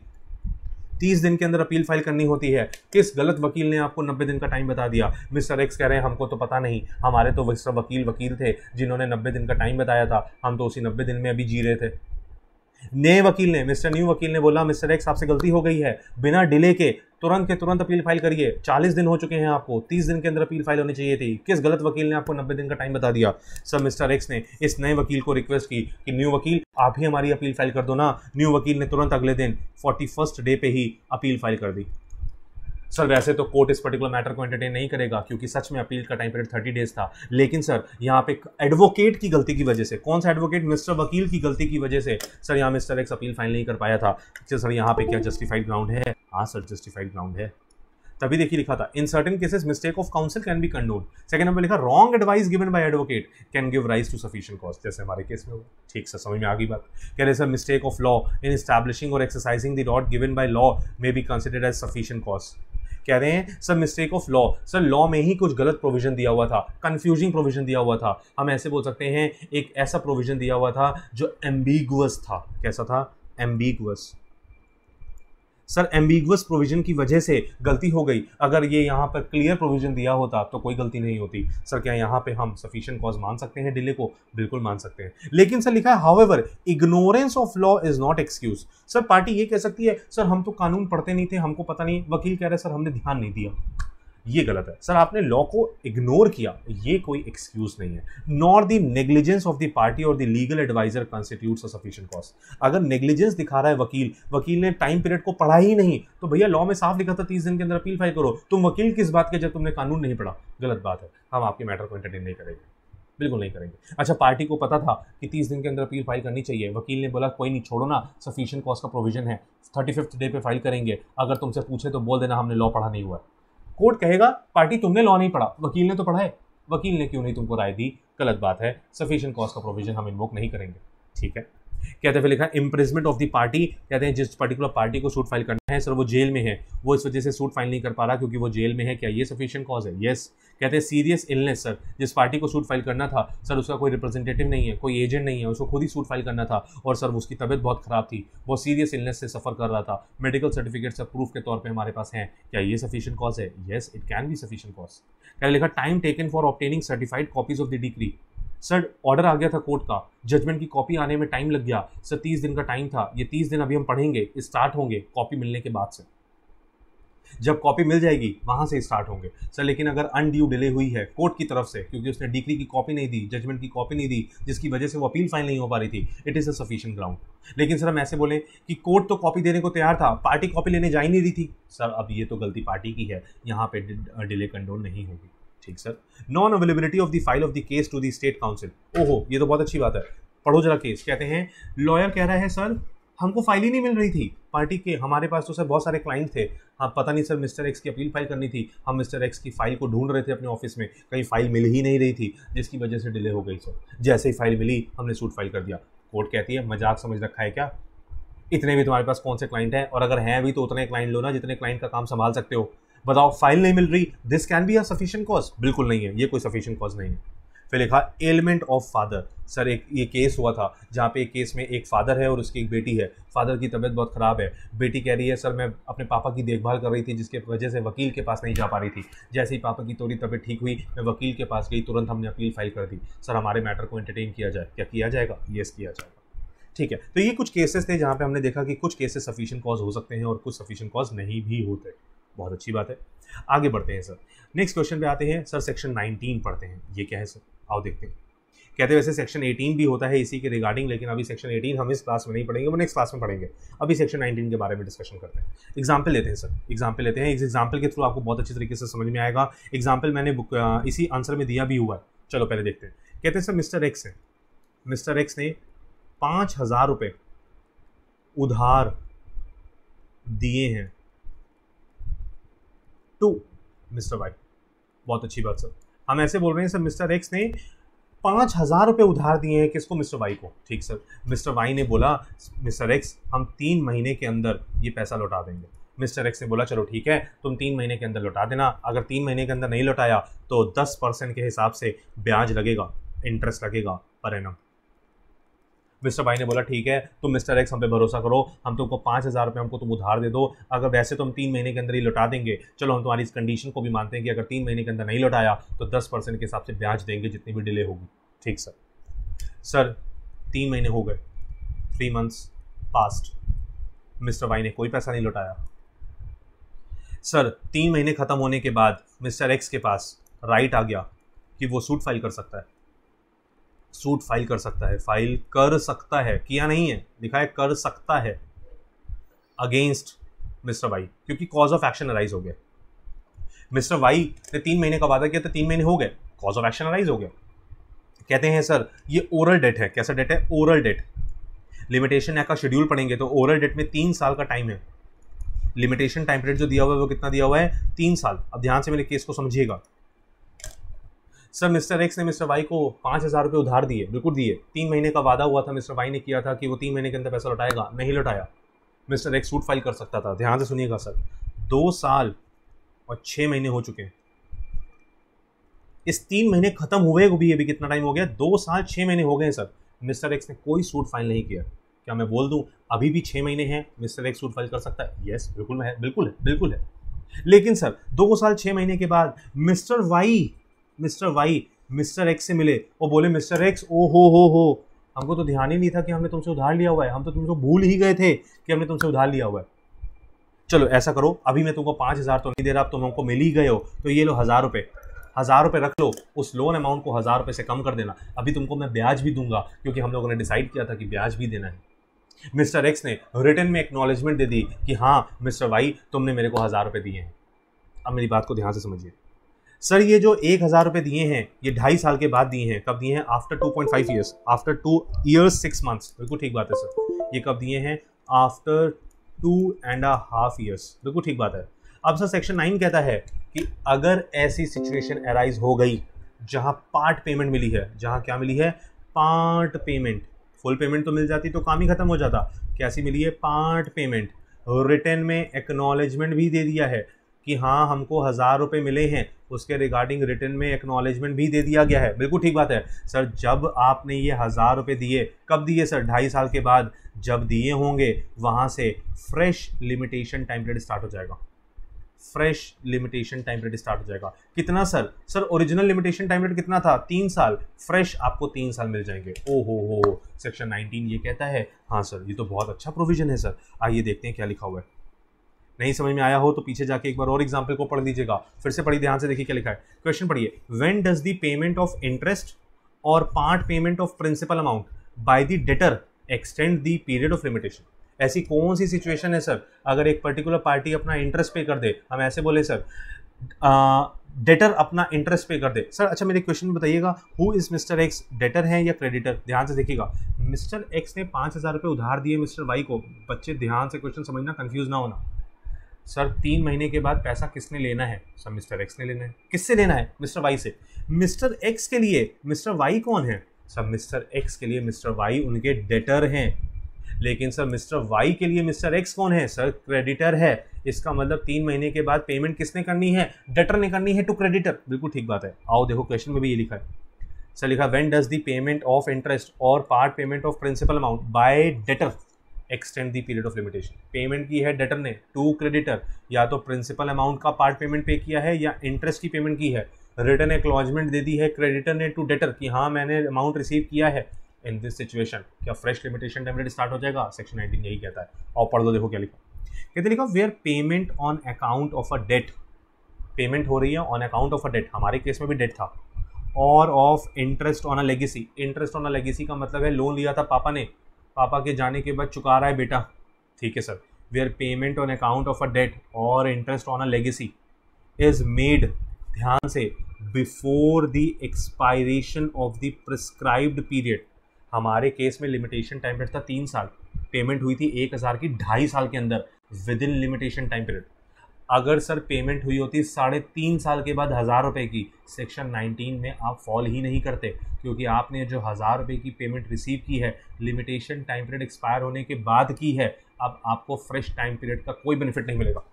30 दिन के अंदर अपील फाइल करनी होती है, किस गलत वकील ने आपको 90 दिन का टाइम बता दिया। मिस्टर एक्स कह रहे हैं हमको तो पता नहीं, हमारे तो मिस्टर वकील थे जिन्होंने 90 दिन का टाइम बताया था, हम तो उसी 90 दिन में अभी जी रहे थे। नए वकील ने, मिस्टर न्यू वकील ने बोला, मिस्टर एक्स आपसे गलती हो गई है, बिना डिले के तुरंत अपील फाइल करिए, 40 दिन हो चुके हैं आपको, 30 दिन के अंदर अपील फाइल होनी चाहिए थी, किस गलत वकील ने आपको 90 दिन का टाइम बता दिया। सर मिस्टर एक्स ने इस नए वकील को रिक्वेस्ट की कि न्यू वकील आप ही हमारी अपील फाइल कर दो ना। न्यू वकील ने तुरंत अगले दिन 41st डे पे ही अपील फाइल कर दी। सर वैसे तो कोर्ट इस पर्टिकुलर मैटर को एंटरटेन नहीं करेगा, क्योंकि सच में अपील का टाइम पीरियड 30 डेज था, लेकिन सर यहाँ पे एडवोकेट की गलती की वजह से, कौन सा एडवोकेट? मिस्टर वकील की गलती की वजह से सर यहाँ मिस्टर एक्स अपील फाइल नहीं कर पाया था। सर यहाँ पे क्या जस्टिफाइड ग्राउंड है? हाँ सर जस्टिफाइड ग्राउंड है। तभी देखिए लिखा था in certain cases mistake of counsel can be condone. Second number लिखा wrong advice given by advocate can give rise to sufficient cause, जैसे हमारे केस में होगा। ठीक सर, समझ में आ गई बात। कह रहे sir mistake of law in establishing or exercising the right given by law may be considered as sufficient cause. कह रहे हैं sir mistake of law, sir law में ही कुछ गलत प्रोविजन दिया हुआ था, कंफ्यूजिंग प्रोविजन दिया हुआ था। हम ऐसे बोल सकते हैं एक ऐसा प्रोविजन दिया हुआ था जो एम्बिगुअस था। कैसा था? एम्बिगुअस। सर एम्बिगुअस प्रोविजन की वजह से गलती हो गई। अगर ये यहाँ पर क्लियर प्रोविजन दिया होता तो कोई गलती नहीं होती। सर क्या यहाँ पे हम सफिशिएंट कॉज मान सकते हैं डिले को? बिल्कुल मान सकते हैं। लेकिन सर लिखा है however ignorance of law is not excuse. Sir party ये कह सकती है सर हम तो कानून पढ़ते नहीं थे, हमको पता नहीं। वकील कह रहे सर हमने ध्यान नहीं दिया। ये गलत है। सर आपने लॉ को इग्नोर किया, ये कोई एक्सक्यूज नहीं है। Nor the negligence of the party or the legal adviser constitutes a sufficient cause. अगर नेग्लिजेंस दिखा रहा है वकील ने टाइम पीरियड को पढ़ा ही नहीं, तो भैया लॉ में साफ लिखा था 30 दिन के अंदर अपील फाइल करो। तुम वकील किस बात के जब तुमने कानून नहीं पढ़ा? गलत बात है। हम आपके मैटर को एंटरटेन नहीं करेंगे, बिल्कुल नहीं करेंगे। अच्छा पार्टी को पता था कि 30 दिन के अंदर अपील फाइल करनी चाहिए, वकील ने बोला कोई नहीं छोड़ो ना, सफिशिएंट कॉज का प्रोविजन है, 35th डे पे फाइल करेंगे। अगर तुमसे पूछे तो बोल देना हमने लॉ पढ़ा नहीं हुआ है। कोर्ट कहेगा पार्टी तुमने लॉ नहीं पढ़ा, वकील ने तो पढ़ा है, वकील ने क्यों नहीं तुमको राय दी? गलत बात है। सफिशिएंट कॉज का प्रोविजन हम इन्वोक नहीं करेंगे। ठीक है। कहते हैं फिर लिखा इम्प्रिजमेंट ऑफ द पार्टी। कहते हैं जिस पर्टिकुलर पार्टी को सूट फाइल करना है सर वो जेल में है, वो इस वजह से सूट फाइल नहीं कर पा रहा क्योंकि वो जेल में है। क्या ये सफिशिएंट कॉज है? यस। कहते हैं सीरियस इलनेस, सर जिस पार्टी को सूट फाइल करना था सर उसका कोई रिप्रेजेंटेटिव नहीं है, कोई एजेंट नहीं है, उसको खुद ही सूट फाइल करना था और सर उसकी तबीयत बहुत खराब थी, वो सीरियस इलनेस से सफर कर रहा था, मेडिकल सर्टिफिकेट सब प्रूफ के तौर पर हमारे पास हैं। क्या ये सफिशिएंट कॉज है? Yes, it can be sufficient cause. क्या लिखा time taken for obtaining certified copies of the decree. Sir order आ गया था कोर्ट का, जजमेंट की कॉपी आने में टाइम लग गया। सर 30 दिन का टाइम था, ये 30 दिन अभी हम पढ़ेंगे, स्टार्ट होंगे कॉपी मिलने के बाद से। जब कॉपी मिल जाएगी वहां से स्टार्ट होंगे सर। लेकिन अगर अनड्यू डिले हुई है कोर्ट की तरफ से क्योंकि उसने डिक्री की कॉपी नहीं दी, जजमेंट की कॉपी नहीं दी, जिसकी वजह से वो अपील फाइल नहीं हो पा रही थी, it is a sufficient ground. लेकिन सर हम ऐसे बोले कि कोर्ट तो कॉपी देने को तैयार था, पार्टी कॉपी लेने जा ही नहीं रही थी। सर अब ये तो गलती पार्टी की है, यहाँ पे डिले कंडोन नहीं होगी। ठीक sir. Non availability of the file of the case to the state counsel. ओहो ये तो बहुत अच्छी बात है, पढ़ो जरा केस। कहते हैं लॉयर कह रहा है सर हमको फाइल ही नहीं मिल रही थी पार्टी के, हमारे पास तो सर बहुत सारे क्लाइंट थे, हाँ पता नहीं सर मिस्टर एक्स की अपील फाइल करनी थी, हम मिस्टर एक्स की फाइल को ढूंढ रहे थे अपने ऑफिस में, कहीं फाइल मिल ही नहीं रही थी जिसकी वजह से डिले हो गई सर। जैसे ही फाइल मिली हमने सूट फाइल कर दिया। कोर्ट कहती है मजाक समझ रखा है क्या? इतने भी तुम्हारे पास कौन से क्लाइंट हैं, और अगर हैं भी तो उतने क्लाइंट लो ना जितने क्लाइंट का काम संभाल सकते हो। बताओ फाइल नहीं मिल रही, this can be a sufficient cause? बिल्कुल नहीं है, ये कोई सफिशिएंट कॉज नहीं है। फिर लिखा एलिमेंट ऑफ फादर। सर एक ये केस हुआ था जहाँ पे एक केस में एक फादर है और उसकी एक बेटी है। फादर की तबीयत बहुत ख़राब है, बेटी कह रही है सर मैं अपने पापा की देखभाल कर रही थी जिसके वजह से वकील के पास नहीं जा पा रही थी। जैसे ही पापा की थोड़ी तबीयत ठीक हुई मैं वकील के पास गई, तुरंत हमने अपील फाइल कर दी। सर हमारे मैटर को एंटरटेन किया जाए? क्या किया जाएगा? येस किया जाएगा। ठीक है। तो ये कुछ केसेस थे जहाँ पे हमने देखा कि कुछ केसेस सफिशिएंट कॉज हो सकते हैं और कुछ सफिशिएंट कॉज नहीं भी होते। बहुत अच्छी बात है। आगे बढ़ते हैं सर, नेक्स्ट क्वेश्चन पे आते हैं। सर सेक्शन 19 पढ़ते हैं, ये क्या है सर? आओ देखते हैं। कहते हैं वैसे सेक्शन 18 भी होता है इसी के रिगार्डिंग, लेकिन अभी सेक्शन 18 हम इस क्लास में नहीं पढ़ेंगे, वो नेक्स्ट क्लास में पढ़ेंगे। अभी सेक्शन 19 के बारे में डिस्कशन करते हैं। एग्जाम्पल लेते हैं सर, एग्जाम्पल लेते हैं। इस एग्जाम्पल के थ्रू आपको बहुत अच्छी तरीके से समझ में आएगा। एग्जाम्पल मैंने इसी आंसर में दिया भी हुआ है। चलो पहले देखते हैं। कहते हैं सर मिस्टर एक्स है, मिस्टर एक्स ने 5,000 रुपये उधार दिए हैं टू मिस्टर वाई। बहुत अच्छी बात सर, हम ऐसे बोल रहे हैं सर मिस्टर एक्स ने 5,000 रुपये उधार दिए हैं किसको? मिस्टर वाई को। ठीक सर। मिस्टर वाई ने बोला मिस्टर एक्स हम 3 महीने के अंदर ये पैसा लौटा देंगे। मिस्टर एक्स ने बोला चलो ठीक है तुम 3 महीने के अंदर लौटा देना, अगर 3 महीने के अंदर नहीं लौटाया तो 10% के हिसाब से ब्याज लगेगा, इंटरेस्ट लगेगा पर एनम। मिस्टर वाई ने बोला ठीक है तुम मिस्टर एक्स हम पे भरोसा करो, हम तुमको 5,000 रुपये हमको तुम उधार दे दो, अगर वैसे तुम 3 महीने के अंदर ही लौटा देंगे, चलो हम तुम्हारी इस कंडीशन को भी मानते हैं कि अगर 3 महीने के अंदर नहीं लौटाया तो 10% के हिसाब से ब्याज देंगे जितनी भी डिले होगी। ठीक सर। सर 3 महीने हो गए, 3 मंथ्स पास्ट, मिस्टर वाई ने कोई पैसा नहीं लौटाया। सर 3 महीने खत्म होने के बाद मिस्टर एक्स के पास राइट आ गया कि वो सूट फाइल कर सकता है, सूट फाइल कर सकता है, फाइल कर सकता है, किया नहीं है, लिखा है कर सकता है अगेंस्ट मिस्टर वाई, क्योंकि कॉज ऑफ एक्शन अराइज हो गया। मिस्टर वाई ने 3 महीने का वादा किया तो 3 महीने हो गए, कॉज ऑफ एक्शन अराइज हो गया। कहते हैं सर ये ओरल डेट है। कैसा डेट है? Oral debt. लिमिटेशन एक्ट का शेड्यूल पढ़ेंगे तो ओरल डेट में 3 साल का टाइम है। लिमिटेशन टाइम पीरियड जो दिया हुआ है वो कितना दिया हुआ है, 3 साल। अब ध्यान से मेरे केस को समझिएगा। सर मिस्टर एक्स ने मिस्टर वाई को 5,000 रुपये उधार दिए, बिल्कुल दिए, 3 महीने का वादा हुआ था, मिस्टर वाई ने किया था कि वो 3 महीने के अंदर पैसा लौटाएगा, नहीं लौटाया, मिस्टर एक्स सूट फाइल कर सकता था। ध्यान से सुनिएगा सर, 2 साल और 6 महीने हो चुके हैं, इस 3 महीने खत्म हुए भी अभी कितना टाइम हो गया, 2 साल 6 महीने हो गए हैं सर, मिस्टर एक्स ने कोई सूट फाइल नहीं किया। क्या मैं बोल दूं अभी भी 6 महीने हैं, मिस्टर एक्स सूट फाइल कर सकता है? यस, बिल्कुल है, बिल्कुल है, बिल्कुल है। लेकिन सर 2 साल 6 महीने के बाद मिस्टर वाई मिस्टर एक्स से मिले और बोले मिस्टर एक्स, ओ हो, हमको तो ध्यान ही नहीं था कि हमने तुमसे उधार लिया हुआ है, हम तो तुमको भूल ही गए थे कि हमने तुमसे उधार लिया हुआ है। चलो ऐसा करो, अभी मैं तुमको 5,000 तो नहीं दे रहा, अब तुम हमको मिल ही गए हो, तो ये लो 1,000 रुपये रख लो, उस लोन अमाउंट को 1,000 रुपये से कम कर देना, अभी तुमको मैं ब्याज भी दूंगा, क्योंकि हम लोगों ने डिसाइड किया था कि ब्याज भी देना है। मिस्टर एक्स ने रिटर्न में एक्नॉलेजमेंट दे दी कि हाँ मिस्टर वाई तुमने मेरे को 1,000 रुपये दिए हैं। अब मेरी बात को ध्यान से समझिए सर, ये जो 1,000 रुपये दिए हैं ये 2.5 साल के बाद दिए हैं। कब दिए हैं? After 2.5 years, after 2 years 6 months। बिल्कुल ठीक बात है सर, ये कब दिए हैं? After 2.5 years। बिल्कुल ठीक बात है। अब सर सेक्शन 9 कहता है कि अगर ऐसी सिचुएशन अराइज हो गई जहां पार्ट पेमेंट मिली है, जहां क्या मिली है? Part payment. फुल पेमेंट तो मिल जाती तो काम ही खत्म हो जाता, कैसी मिली है? Part payment. रिटर्न में एक्नॉलेजमेंट भी दे दिया है कि हाँ हमको 1,000 रुपये मिले हैं, उसके रिगार्डिंग रिटर्न में एक्नॉलेजमेंट भी दे दिया गया है। बिल्कुल ठीक बात है सर। जब आपने ये 1,000 रुपये दिए, कब दिए सर? 2.5 साल के बाद जब दिए होंगे, वहाँ से fresh limitation time period start हो जाएगा। Fresh limitation time period start हो जाएगा। कितना sir? Sir original limitation time period कितना था? 3 साल। फ्रेश आपको 3 साल मिल जाएंगे। ओ हो, सेक्शन 19 ये कहता है। हाँ सर, ये तो बहुत अच्छा प्रोविजन है सर। आइए देखते हैं क्या लिखा हुआ है। नहीं समझ में आया हो तो पीछे जाके एक बार और एग्जाम्पल को पढ़ लीजिएगा, फिर से पढ़िए, ध्यान से देखिए क्या लिखा है। क्वेश्चन पढ़िए, when does the payment of interest or part payment of principal amount by the debtor extend the period of limitation. ऐसी कौन सी सिचुएशन है सर अगर एक पर्टिकुलर पार्टी अपना इंटरेस्ट पे कर दे, हम ऐसे बोले सर डेटर अपना इंटरेस्ट पे कर दे। सर अच्छा मेरे क्वेश्चन में बताइएगा, who is mister x, debtor है या क्रेडिटर? ध्यान से देखिएगा, मिस्टर एक्स ने 5,000 रुपये उधार दिए मिस्टर वाई को। बच्चे ध्यान से क्वेश्चन समझना, कंफ्यूज ना होना। सर 3 महीने के बाद पैसा किसने लेना है? सर मिस्टर एक्स ने लेना है। किससे लेना है? मिस्टर वाई से। मिस्टर एक्स के लिए मिस्टर वाई कौन है? सर मिस्टर एक्स के लिए मिस्टर वाई उनके डेटर हैं। लेकिन सर मिस्टर वाई के लिए मिस्टर एक्स कौन है? सर क्रेडिटर है। इसका मतलब 3 महीने के बाद पेमेंट किसने करनी है? डेटर ने करनी है टू क्रेडिटर। बिल्कुल ठीक बात है। आओ देखो क्वेश्चन में भी ये लिखा है सर, लिखा when does the payment of interest or part payment of principal amount by debtor extend the period of limitation. Payment की है डेटर ने टू क्रेडिटर, या तो प्रिंसिपल अमाउंट का पार्ट पेमेंट पे किया है या इंटरेस्ट की पेमेंट की है। रिटर्न एक्नॉलेजमेंट दे दी है क्रेडिटर ने टू डेटर कि हाँ मैंने अमाउंट रिसीव किया है। इन दिस सिचुएशन क्या fresh limitation time period start हो जाएगा? सेक्शन 19 यही कहता है। और पढ़ दो, देखो क्या लिखा। कहते लिखा where payment on account of a debt, payment हो रही है on account of a debt, हमारे केस में भी डेट था, और of interest on a legacy. Interest on a legacy का मतलब है लोन लिया था पापा ने, पापा के जाने के बाद चुका रहा है बेटा। ठीक है sir. Where payment on account of a debt or interest on a legacy is made, ध्यान से, before the expiration of the prescribed period. हमारे केस में लिमिटेशन टाइम पीरियड था 3 साल, पेमेंट हुई थी 1,000 की 2.5 साल के अंदर with in limitation time period. अगर सर पेमेंट हुई होती 3.5 साल के बाद 1,000 रुपये की, सेक्शन 19 में आप फॉल ही नहीं करते, क्योंकि आपने जो 1,000 रुपये की पेमेंट रिसीव की है लिमिटेशन टाइम पीरियड एक्सपायर होने के बाद की है। अब आपको फ्रेश टाइम पीरियड का कोई बेनिफिट नहीं मिलेगा।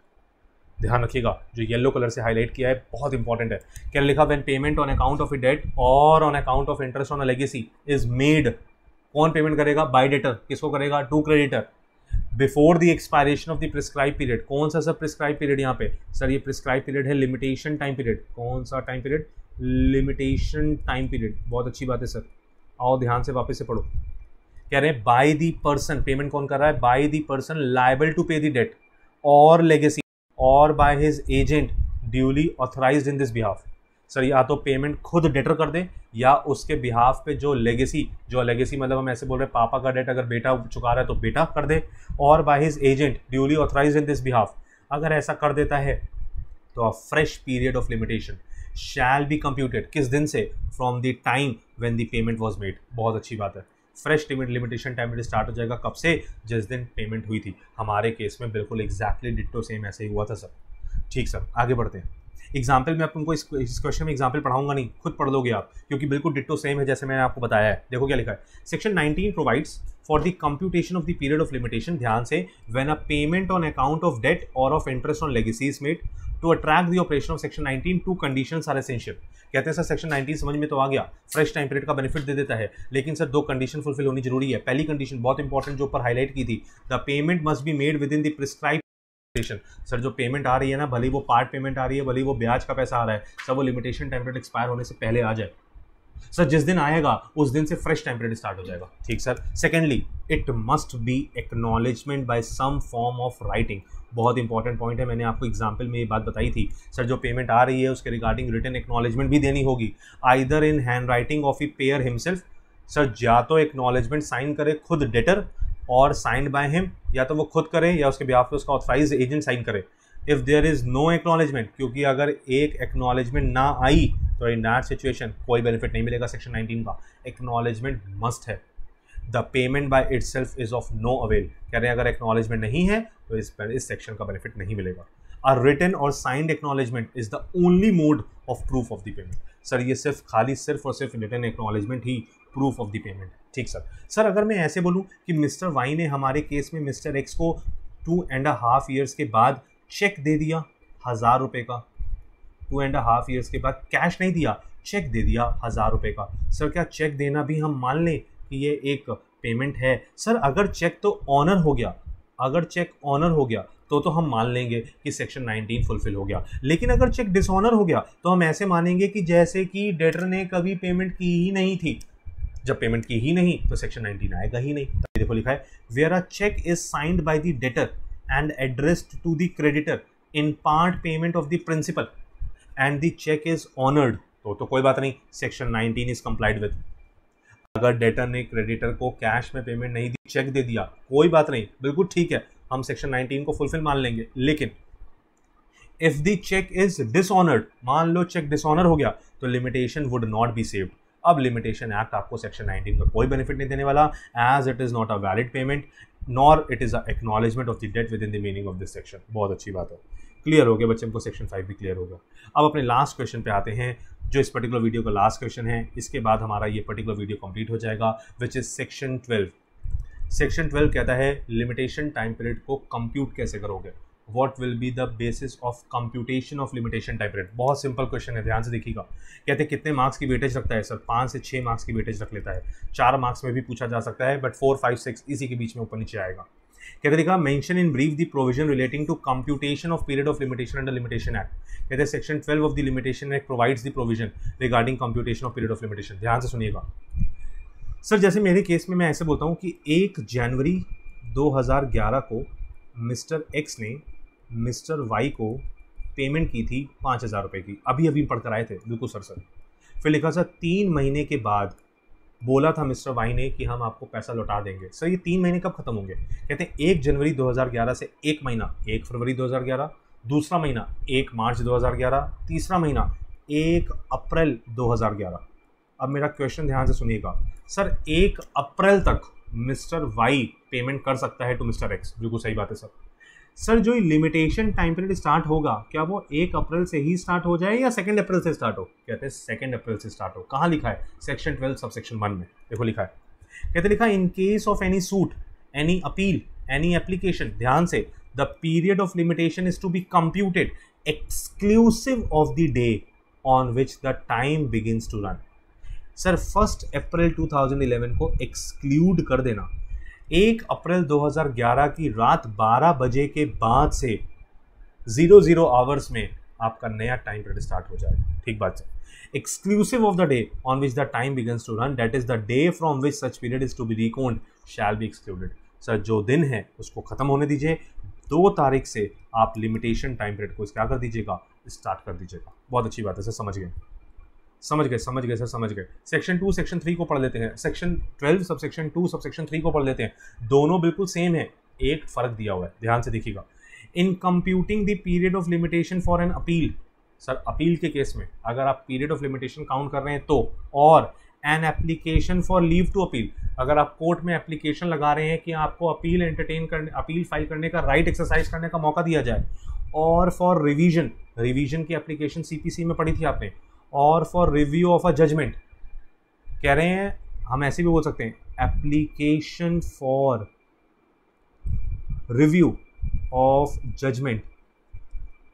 ध्यान रखिएगा, जो येलो कलर से हाईलाइट किया है बहुत इंपॉर्टेंट है। क्या लिखा? When payment on account of a debt or on account of interest on a legacy is made, कौन पेमेंट करेगा? By debtor. किसको करेगा? To creditor. Before the expiration of the prescribe period. कौन सा सर प्रिस्क्राइब पीरियड यहाँ पे? Sir ये prescribe period है लिमिटेशन टाइम पीरियड। कौन सा time period? Limitation time period. बहुत अच्छी बात है सर। आओ ध्यान से वापस से पढ़ो। कह रहे हैं बाय द पर्सन, पेमेंट कौन कर रहा है? By the person liable to pay the debt or legacy or by his agent duly authorised in this behalf. Sir या तो पेमेंट खुद डेटर कर दे या उसके बिहाफ पे जो लेगेसी मतलब हम ऐसे बोल रहे हैं पापा का डेट अगर बेटा चुका रहा है तो बेटा कर दे, और by his agent duly authorised in this behalf. अगर ऐसा कर देता है तो अ fresh period of limitation shall be computed. किस दिन से? From the time when the payment was made. बहुत अच्छी बात है। Fresh limitation time period start हो जाएगा कब से, जिस दिन पेमेंट हुई थी। हमारे केस में बिल्कुल एग्जैक्टली डिट्टो सेम ऐसे ही हुआ था सर। ठीक सर, आगे बढ़ते हैं। एग्जाम्पल में तुमको इस क्वेश्चन में एग्जाम्पल पढ़ाऊंगा नहीं, खुद पढ़ लोगे आप, क्योंकि बिल्कुल डिट्टो सेम है जैसे मैंने आपको बताया है। देखो क्या लिखा है, section 19 provides for the computation of the period of limitation, ध्यान से, when a payment on account of debt or of interest on legacy is made to attract the operation of section 19, two conditions are essential. कहते हैं sir section 19 समझ में तो आ गया, fresh time period का benefit दे देता है, लेकिन सर दो कंडीशन फुलफिल होनी जरूरी है। पहली कंडीशन बहुत इंपॉर्टेंट जो ऊपर हाईलाइट की थी, the payment must be made with in the prescribe. Sir जो पेमेंट आ रही है ना, भले वो पार्ट पेमेंट आ रही है, भले वो ब्याज का पैसा आ रहा है, सब वो लिमिटेशन टाइम पीरियड एक्सपायर होने से पहले आ जाए। सर जिस दिन आएगा उस दिन से फ्रेश टाइम पीरियड स्टार्ट हो जाएगा। ठीक sir. Secondly, it must be acknowledgement by some form of writing. बहुत इंपॉर्टेंट पॉइंट है, मैंने आपको एग्जाम्पल में ये बात बताई थी। सर जो पेमेंट आ रही है उसके रिगार्डिंग रिटन एक्नॉलेजमेंट भी देनी होगी, either in hand writing of a pair himself. Sir या तो एक्नॉलेजमेंट साइन करे खुद डेटर और साइंड बाय हिम, या तो वो खुद करे या उसके बिहाफ पे उसका ऑथराइज्ड एजेंट साइन करे। If there is no acknowledgement, क्योंकि अगर एक एक्नॉलेजमेंट ना आई तो इन दैट सिचुएशन कोई बेनिफिट नहीं मिलेगा सेक्शन 19 का। एक्नॉलेजमेंट मस्ट है। The payment by itself is of no avail, कह रहे हैं अगर एक्नॉलेजमेंट नहीं है तो इस सेक्शन का बेनिफिट नहीं मिलेगा। A written or signed acknowledgement is the only mode of proof of the payment. Sir ये सिर्फ और सिर्फ रिटन एक्नॉलेजमेंट ही प्रूफ ऑफ द पेमेंट। ठीक सर। सर अगर मैं ऐसे बोलूं कि मिस्टर वाई ने हमारे केस में मिस्टर एक्स को 2.5 ईयर्स के बाद चेक दे दिया 1000 रुपये का, 2.5 ईयर्स के बाद कैश नहीं दिया, चेक दे दिया 1000 रुपये का। सर क्या चेक देना भी हम मान लें कि ये एक पेमेंट है? सर अगर चेक तो ऑनर हो गया, अगर चेक ऑनर हो गया तो हम मान लेंगे कि सेक्शन 19 फुलफिल हो गया। लेकिन अगर चेक डिसऑनर हो गया तो हम ऐसे मानेंगे कि जैसे कि डेटर ने कभी पेमेंट की ही नहीं थी। जब पेमेंट की ही नहीं तो सेक्शन 19 आएगा ही नहीं। तो देखो लिखा है, where a cheque is signed by the debtor and addressed to the creditor in part payment of the principal and the cheque is honoured, तो कोई बात नहीं, सेक्शन 19 इज कंप्लाइड विद। अगर डेटर ने क्रेडिटर को कैश में payment नहीं दी, चेक दे दिया, कोई बात नहीं, बिल्कुल ठीक है, हम सेक्शन 19 को फुलफिल मान लेंगे। लेकिन if the cheque is dishonoured, मान लो चेक डिसऑनर हो गया, तो limitation would not be saved. अब लिमिटेशन एक्ट आपको सेक्शन 19 का कोई बेनिफिट नहीं देने वाला, as it is not a valid payment nor it is a acknowledgement of the debt within the meaning of this section. बहुत अच्छी बात है, क्लियर हो गया बच्चे, हमको सेक्शन 5 भी क्लियर होगा। अब अपने लास्ट क्वेश्चन पे आते हैं, जो इस पर्टिकुलर वीडियो का लास्ट क्वेश्चन है, इसके बाद हमारा ये पर्टिकुलर वीडियो कंप्लीट हो जाएगा, विच इज सेक्शन 12। सेक्शन 12 कहता है लिमिटेशन टाइम पीरियड को कंप्यूट कैसे करोगे, what will be the basis of computation of limitation time period. बहुत सिंपल क्वेश्चन है, ध्यान से देखिएगा। कहते हैं कितने मार्क्स की वेटेज रखता है? सर 5 से 6 मार्क्स की वेटेज रख लेता है, 4 मार्क्स में भी पूछा जा सकता है, बट 4, 5, 6 इसी के बीच में ऊपर नीचे आएगा। कहते देखा, mention in brief the provision relating to computation of period of limitation under limitation act. कहते हैं section 12 of the limitation act provides the provision regarding computation of period of limitation. ध्यान से सुनिएगा सर, जैसे मेरे केस में मैं ऐसे बोलता हूँ कि 1 जनवरी 2011 को मिस्टर एक्स ने मिस्टर वाई को पेमेंट की थी 5000 रुपये की, अभी अभी पढ़ कर आए थे, बिल्कुल सर। फिर लिखा सर 3 महीने के बाद बोला था मिस्टर वाई ने कि हम आपको पैसा लौटा देंगे। सर ये 3 महीने कब खत्म होंगे? कहते हैं 1 जनवरी 2011 से 1 महीना 1 फरवरी 2011, दूसरा महीना 1 मार्च 2011, तीसरा महीना 1 अप्रैल 2011। अब मेरा क्वेश्चन ध्यान से सुनिएगा सर, 1 अप्रैल तक मिस्टर वाई पेमेंट कर सकता है टू मिस्टर एक्स, बिल्कुल सही बात है सर। सर जो लिमिटेशन टाइम पीरियड स्टार्ट होगा, क्या वो 1 अप्रैल से ही स्टार्ट हो जाए या 2 अप्रैल से स्टार्ट हो? कहते हैं 2 अप्रैल से स्टार्ट हो। कहाँ लिखा है? सेक्शन 12 सब सेक्शन 1 में देखो लिखा है। कहते लिखा in case of any suit, any appeal, any application, ध्यान से, the period of limitation is to be computed exclusive of the day on which the time begins to run. Sir 1 April 2011 को exclude कर देना, 1 April 2011 की रात 12 बजे के बाद से 00 आवर्स में आपका नया टाइम पीरियड स्टार्ट हो जाएगा। ठीक बात है। Exclusive of the day on which the time begins to run, that is the day from which such period is to be reckoned shall be excluded. Sir जो दिन है उसको खत्म होने दीजिए, 2 तारीख से आप लिमिटेशन टाइम पीरियड को क्या कर दीजिएगा, स्टार्ट कर दीजिएगा। बहुत अच्छी बात है सर, समझ गए सर, समझ गए। सेक्शन 2 सेक्शन 3 को पढ़ लेते हैं, section 12 sub section 2 sub section 3 को पढ़ लेते हैं। दोनों बिल्कुल सेम है, एक फर्क दिया हुआ है, ध्यान से देखिएगा। इन computing the period of limitation for an appeal, sir appeal के केस में अगर आप पीरियड ऑफ लिमिटेशन काउंट कर रहे हैं तो, or an application for leave to appeal, अगर आप कोर्ट में एप्लीकेशन लगा रहे हैं कि आपको अपील फाइल करने का राइट एक्सरसाइज करने का मौका दिया जाए, और फॉर रिवीजन की एप्लीकेशन सीपीसी में पढ़ी थी आपने, or for review of a judgment, कह रहे हैं हम ऐसे भी बोल सकते हैं application for review of judgment,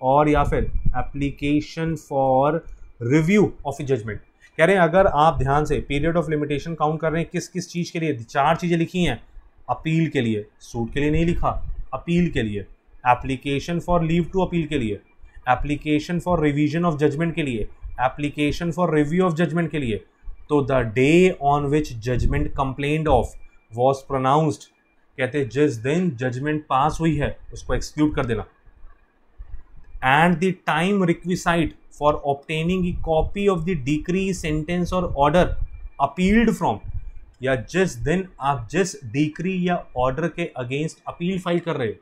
और या फिर application for review of judgment. कह रहे हैं अगर आप ध्यान से पीरियड ऑफ लिमिटेशन काउंट कर रहे हैं किस किस चीज़ के लिए, 4 चीज़ें लिखी हैं, अपील के लिए, सूट के लिए नहीं लिखा, अपील के लिए, application for leave to appeal के लिए, application for revision of judgment के लिए, application for review of judgment के लिए। तो the day on which judgment complained of was pronounced, कहते हैं जिस दिन जजमेंट पास हुई है उसको एक्सक्लूड कर देना, and the time requisite for obtaining a copy of the decree, sentence or order appealed from, या जिस दिन आप जिस डिक्री या ऑर्डर के अगेंस्ट अपील फाइल कर रहे हो,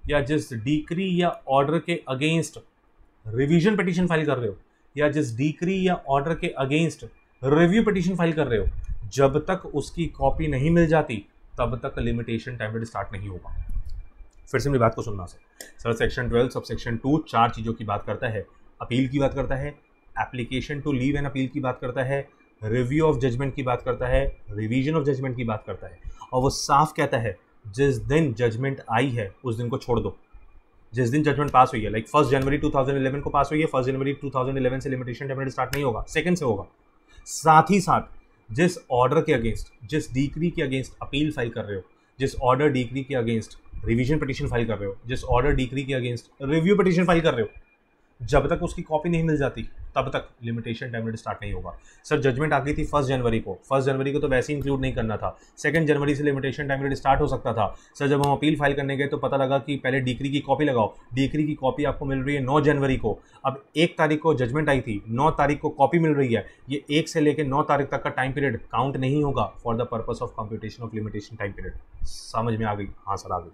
या जिस डिक्री या ऑर्डर के अगेंस्ट रिवीजन पिटीशन फाइल कर रहे हो, या जिस डिक्री या ऑर्डर के अगेंस्ट रिव्यू पिटीशन फाइल कर रहे हो, जब तक उसकी कॉपी नहीं मिल जाती तब तक लिमिटेशन टाइम पीरियड स्टार्ट नहीं होगा। फिर से मेरी बात को सुनना सर सेक्शन 12 सब सेक्शन 2 4 चीज़ों की बात करता है, अपील की बात करता है, application to leave and appeal की बात करता है, रिव्यू ऑफ जजमेंट की बात करता है, रिवीजन ऑफ जजमेंट की बात करता है, और वो साफ कहता है जिस दिन जजमेंट आई है उस दिन को छोड़ दो। जिस दिन जजमेंट पास हुई है, लाइक 1 जनवरी 2011 को पास हुई है, 1 जनवरी 2011 से लिमिटेशन टाइम पीरियड स्टार्ट नहीं होगा, सेकंड से होगा। साथ ही साथ जिस ऑर्डर के अगेंस्ट, जिस डिक्री के अगेंस्ट अपील फाइल कर रहे हो, जिस ऑर्डर डिक्री के अगेंस्ट रिवीजन पिटीशन फाइल कर रहे हो, जिस ऑर्डर डिक्री के अगेंस्ट रिव्यू पिटीशन फाइल कर रहे हो, जब तक उसकी कॉपी नहीं मिल जाती तब तक लिमिटेशन टाइम पीरियड स्टार्ट नहीं होगा। सर जजमेंट आ गई थी 1 जनवरी को, 1 जनवरी को तो वैसे ही इंक्लूड नहीं करना था, 2 जनवरी से लिमिटेशन टाइम पीरियड स्टार्ट हो सकता था। सर जब हम अपील फाइल करने गए तो पता लगा कि पहले डिक्री की कॉपी लगाओ, डिक्री की कॉपी आपको मिल रही है 9 जनवरी को, अब 1 तारीख को जजमेंट आई थी, 9 तारीख को कॉपी मिल रही है, ये 1 से लेकर 9 तारीख तक का टाइम पीरियड काउंट नहीं होगा for the purpose of computation of limitation time period. समझ में आ गई? हाँ सर आ गई।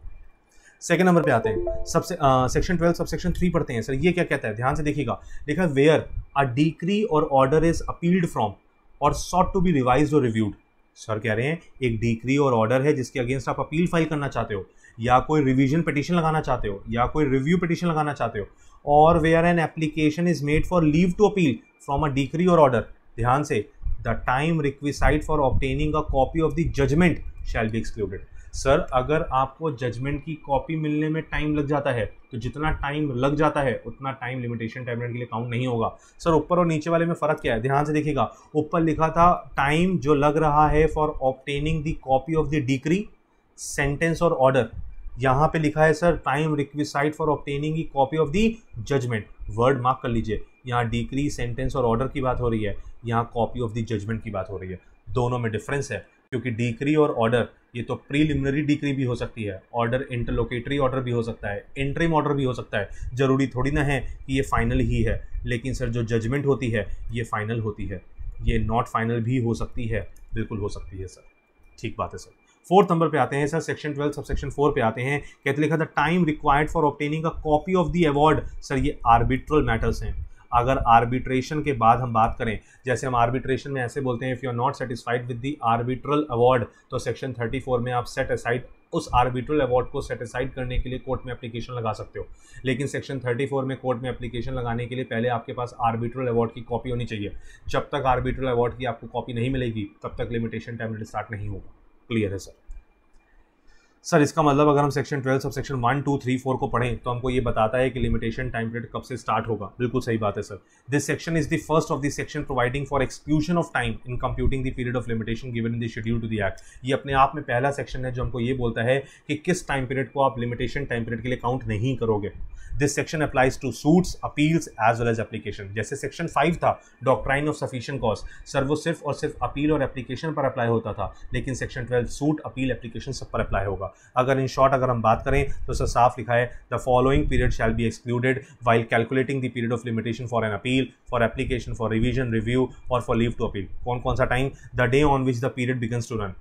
सेकंड नंबर पे आते हैं, सबसे सेक्शन 12 सब सेक्शन 3 पढ़ते हैं। सर ये क्या कहता है, ध्यान से देखिएगा, लिखा है where a decree or order is appealed from और सॉट टू बी रिवाइज्ड और रिव्यूड। सर कह रहे हैं एक डिक्री और ऑर्डर है जिसके अगेंस्ट आप अपील फाइल करना चाहते हो, या कोई रिवीजन पिटीशन लगाना चाहते हो, या कोई रिव्यू पिटीशन लगाना चाहते हो, और where an application is made for leave to appeal from a decree or order, ध्यान से, the time requisite for obtaining a copy of the judgment shall be excluded. Sir अगर आपको जजमेंट की copy मिलने में टाइम लग जाता है तो जितना टाइम लग जाता है उतना टाइम लिमिटेशन टाइम पीरियड के लिए काउंट नहीं होगा। सर ऊपर और नीचे वाले में फ़र्क क्या है, ध्यान से देखिएगा, ऊपर लिखा था टाइम जो लग रहा है for obtaining the copy of the decree, sentence or order, यहाँ पे लिखा है sir time requisite for obtaining the copy of the judgment. Word mark कर लीजिए, यहाँ डिक्री, सेंटेंस और ऑर्डर की बात हो रही है, यहाँ कॉपी ऑफ द जजमेंट की बात हो रही है। दोनों में डिफरेंस है, क्योंकि डिक्री और ऑर्डर ये तो प्रीलिमिनरी डिक्री भी हो सकती है, ऑर्डर इंटरलोकेटरी ऑर्डर भी हो सकता है, इंटरिम ऑर्डर भी हो सकता है, जरूरी थोड़ी ना है कि ये फाइनल ही है। लेकिन सर जो जजमेंट होती है ये फाइनल होती है, ये नॉट फाइनल भी हो सकती है, बिल्कुल हो सकती है सर, ठीक बात है सर। 4th नंबर पे आते हैं सर, सेक्शन 12 सब सेक्शन 4 पे आते हैं, कहते लिखा था time required for obtaining a copy of the award. Sir ये आर्बिट्रल मैटर्स हैं, अगर आर्बिट्रेशन के बाद हम बात करें, जैसे हम आर्बिट्रेशन में ऐसे बोलते हैं if you are not satisfied with the arbitral award, तो सेक्शन 34 में आप सेट असाइड उस आर्बिट्रल अवार्ड को सेट असाइड करने के लिए कोर्ट में एप्लीकेशन लगा सकते हो। लेकिन सेक्शन 34 में कोर्ट में एप्लीकेशन लगाने के लिए पहले आपके पास आर्बिट्रल अवार्ड की कॉपी होनी चाहिए। जब तक आर्बिट्रल अवार्ड की आपको कॉपी नहीं मिलेगी तब तक लिमिटेशन टाइम पीरियड स्टार्ट नहीं होगा। क्लियर है सर? सर इसका मतलब अगर हम सेक्शन 12 सब सेक्शन 1, 2, 3, 4 को पढ़ें तो हमको ये बताता है कि लिमिटेशन टाइम पीरियड कब से स्टार्ट होगा। बिल्कुल सही बात है sir. This section is the first of the section providing for exclusion of time in computing the period of limitation given in the schedule to the act. ये अपने आप में पहला सेक्शन है जो हमको ये बोलता है कि किस टाइम पीरियड को आप लिमिटेशन टाइम पीरियड के लिए काउंट नहीं करोगे। This section applies to suits, appeals as well as application. जैसे सेक्शन 5 था doctrine of sufficient cause, sir वो सिर्फ और सिर्फ अपील और एप्लीकेशन पर अप्लाई होता था, लेकिन सेक्शन 12 सूट, अपील, एप्लीकेशन सब पर अप्लाई होगा। अगर इन शॉर्ट अगर हम बात करें तो सर साफ लिखा है the following period shall be excluded while calculating the period of limitation for an appeal, for application, for revision, review or for leave to appeal. कौन कौन सा time? The day on which the period begins to run.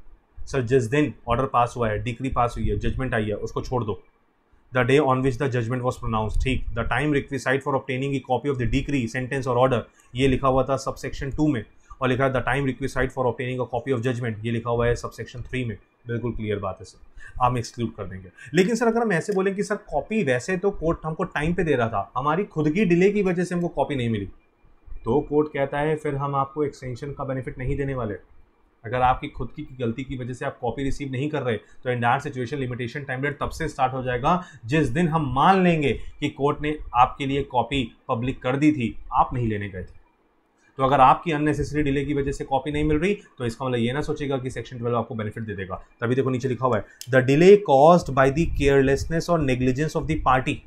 Sir जिस दिन order pass हुआ है, decree pass हुई है, judgement आई है, उसको छोड़ दो। The day on which the judgment was pronounced, ठीक। The time requisite for obtaining a copy of the decree, sentence or order, ये लिखा हुआ था सब सेक्शन 2 में। और लिखा है the time requisite for obtaining a copy of judgment, ये लिखा हुआ है सबसेक्शन 3 में, बिल्कुल क्लियर बात है सर, हम एक्सक्लूड कर देंगे। लेकिन सर अगर हम ऐसे बोलें कि सर कॉपी वैसे तो कोर्ट हमको टाइम पे दे रहा था, हमारी खुद की डिले की वजह से हमको कॉपी नहीं मिली, तो कोर्ट कहता है फिर हम आपको एक्सटेंशन का बेनिफिट नहीं देने वाले। अगर आपकी खुद की गलती की वजह से आप कॉपी रिसीव नहीं कर रहे तो in that situation limitation time period तब से स्टार्ट हो जाएगा जिस दिन हम मान लेंगे कि कोर्ट ने आपके लिए कॉपी पब्लिक कर दी थी, आप नहीं लेने गए थे। तो अगर आपकी अननेसेसरी डिले की वजह से कॉपी नहीं मिल रही तो इसका मतलब ये ना सोचेगा कि सेक्शन 12 आपको बेनिफिट दे देगा। तभी देखो नीचे लिखा हुआ है the delay caused by the carelessness or negligence of the party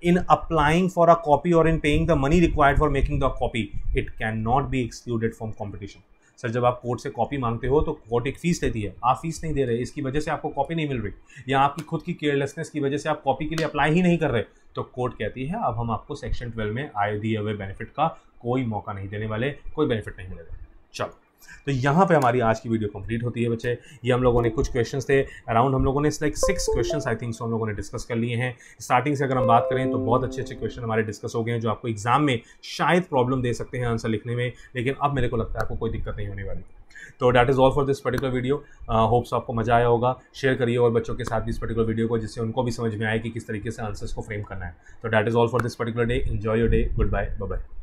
in applying for a copy or in paying the money required for making the copy, it cannot be excluded from competition। Sir जब आप court से copy मांगते हो तो court एक fees लेती है, आप फीस नहीं दे रहे, इसकी वजह से आपको कॉपी नहीं मिल रही, या आपकी खुद की केयरलेसनेस की वजह से आप कॉपी के लिए अप्लाई ही नहीं कर रहे, तो कोर्ट कहती है अब हम आपको सेक्शन 12 में आए दिए हुए बेनिफिट का कोई मौका नहीं देने वाले, कोई बेनिफिट नहीं मिलेगा। चलो, तो यहाँ पे हमारी आज की वीडियो कंप्लीट होती है बच्चे। ये हम लोगों ने कुछ क्वेश्चंस थे अराउंड, हम लोगों ने like 6 questions I think so हम लोगों ने डिस्कस कर लिए हैं। स्टार्टिंग से अगर हम बात करें तो बहुत अच्छे अच्छे क्वेश्चन हमारे डिस्कस हो गए हैं जो आपको एग्जाम में शायद प्रॉब्लम दे सकते हैं आंसर लिखने में, लेकिन अब मेरे को लगता है आपको कोई दिक्कत नहीं होने वाली। तो that is all for this particular video. Hopes आपको मजा आया होगा, शेयर करिए और बच्चों के साथ भी इस पर्टिकुलर वीडियो को, जिससे उनको भी समझ में आए कि किस तरीके से आंसर्स को फ्रेम करना है। तो that is all for this particular day. Enjoy your day, goodbye, bye bye.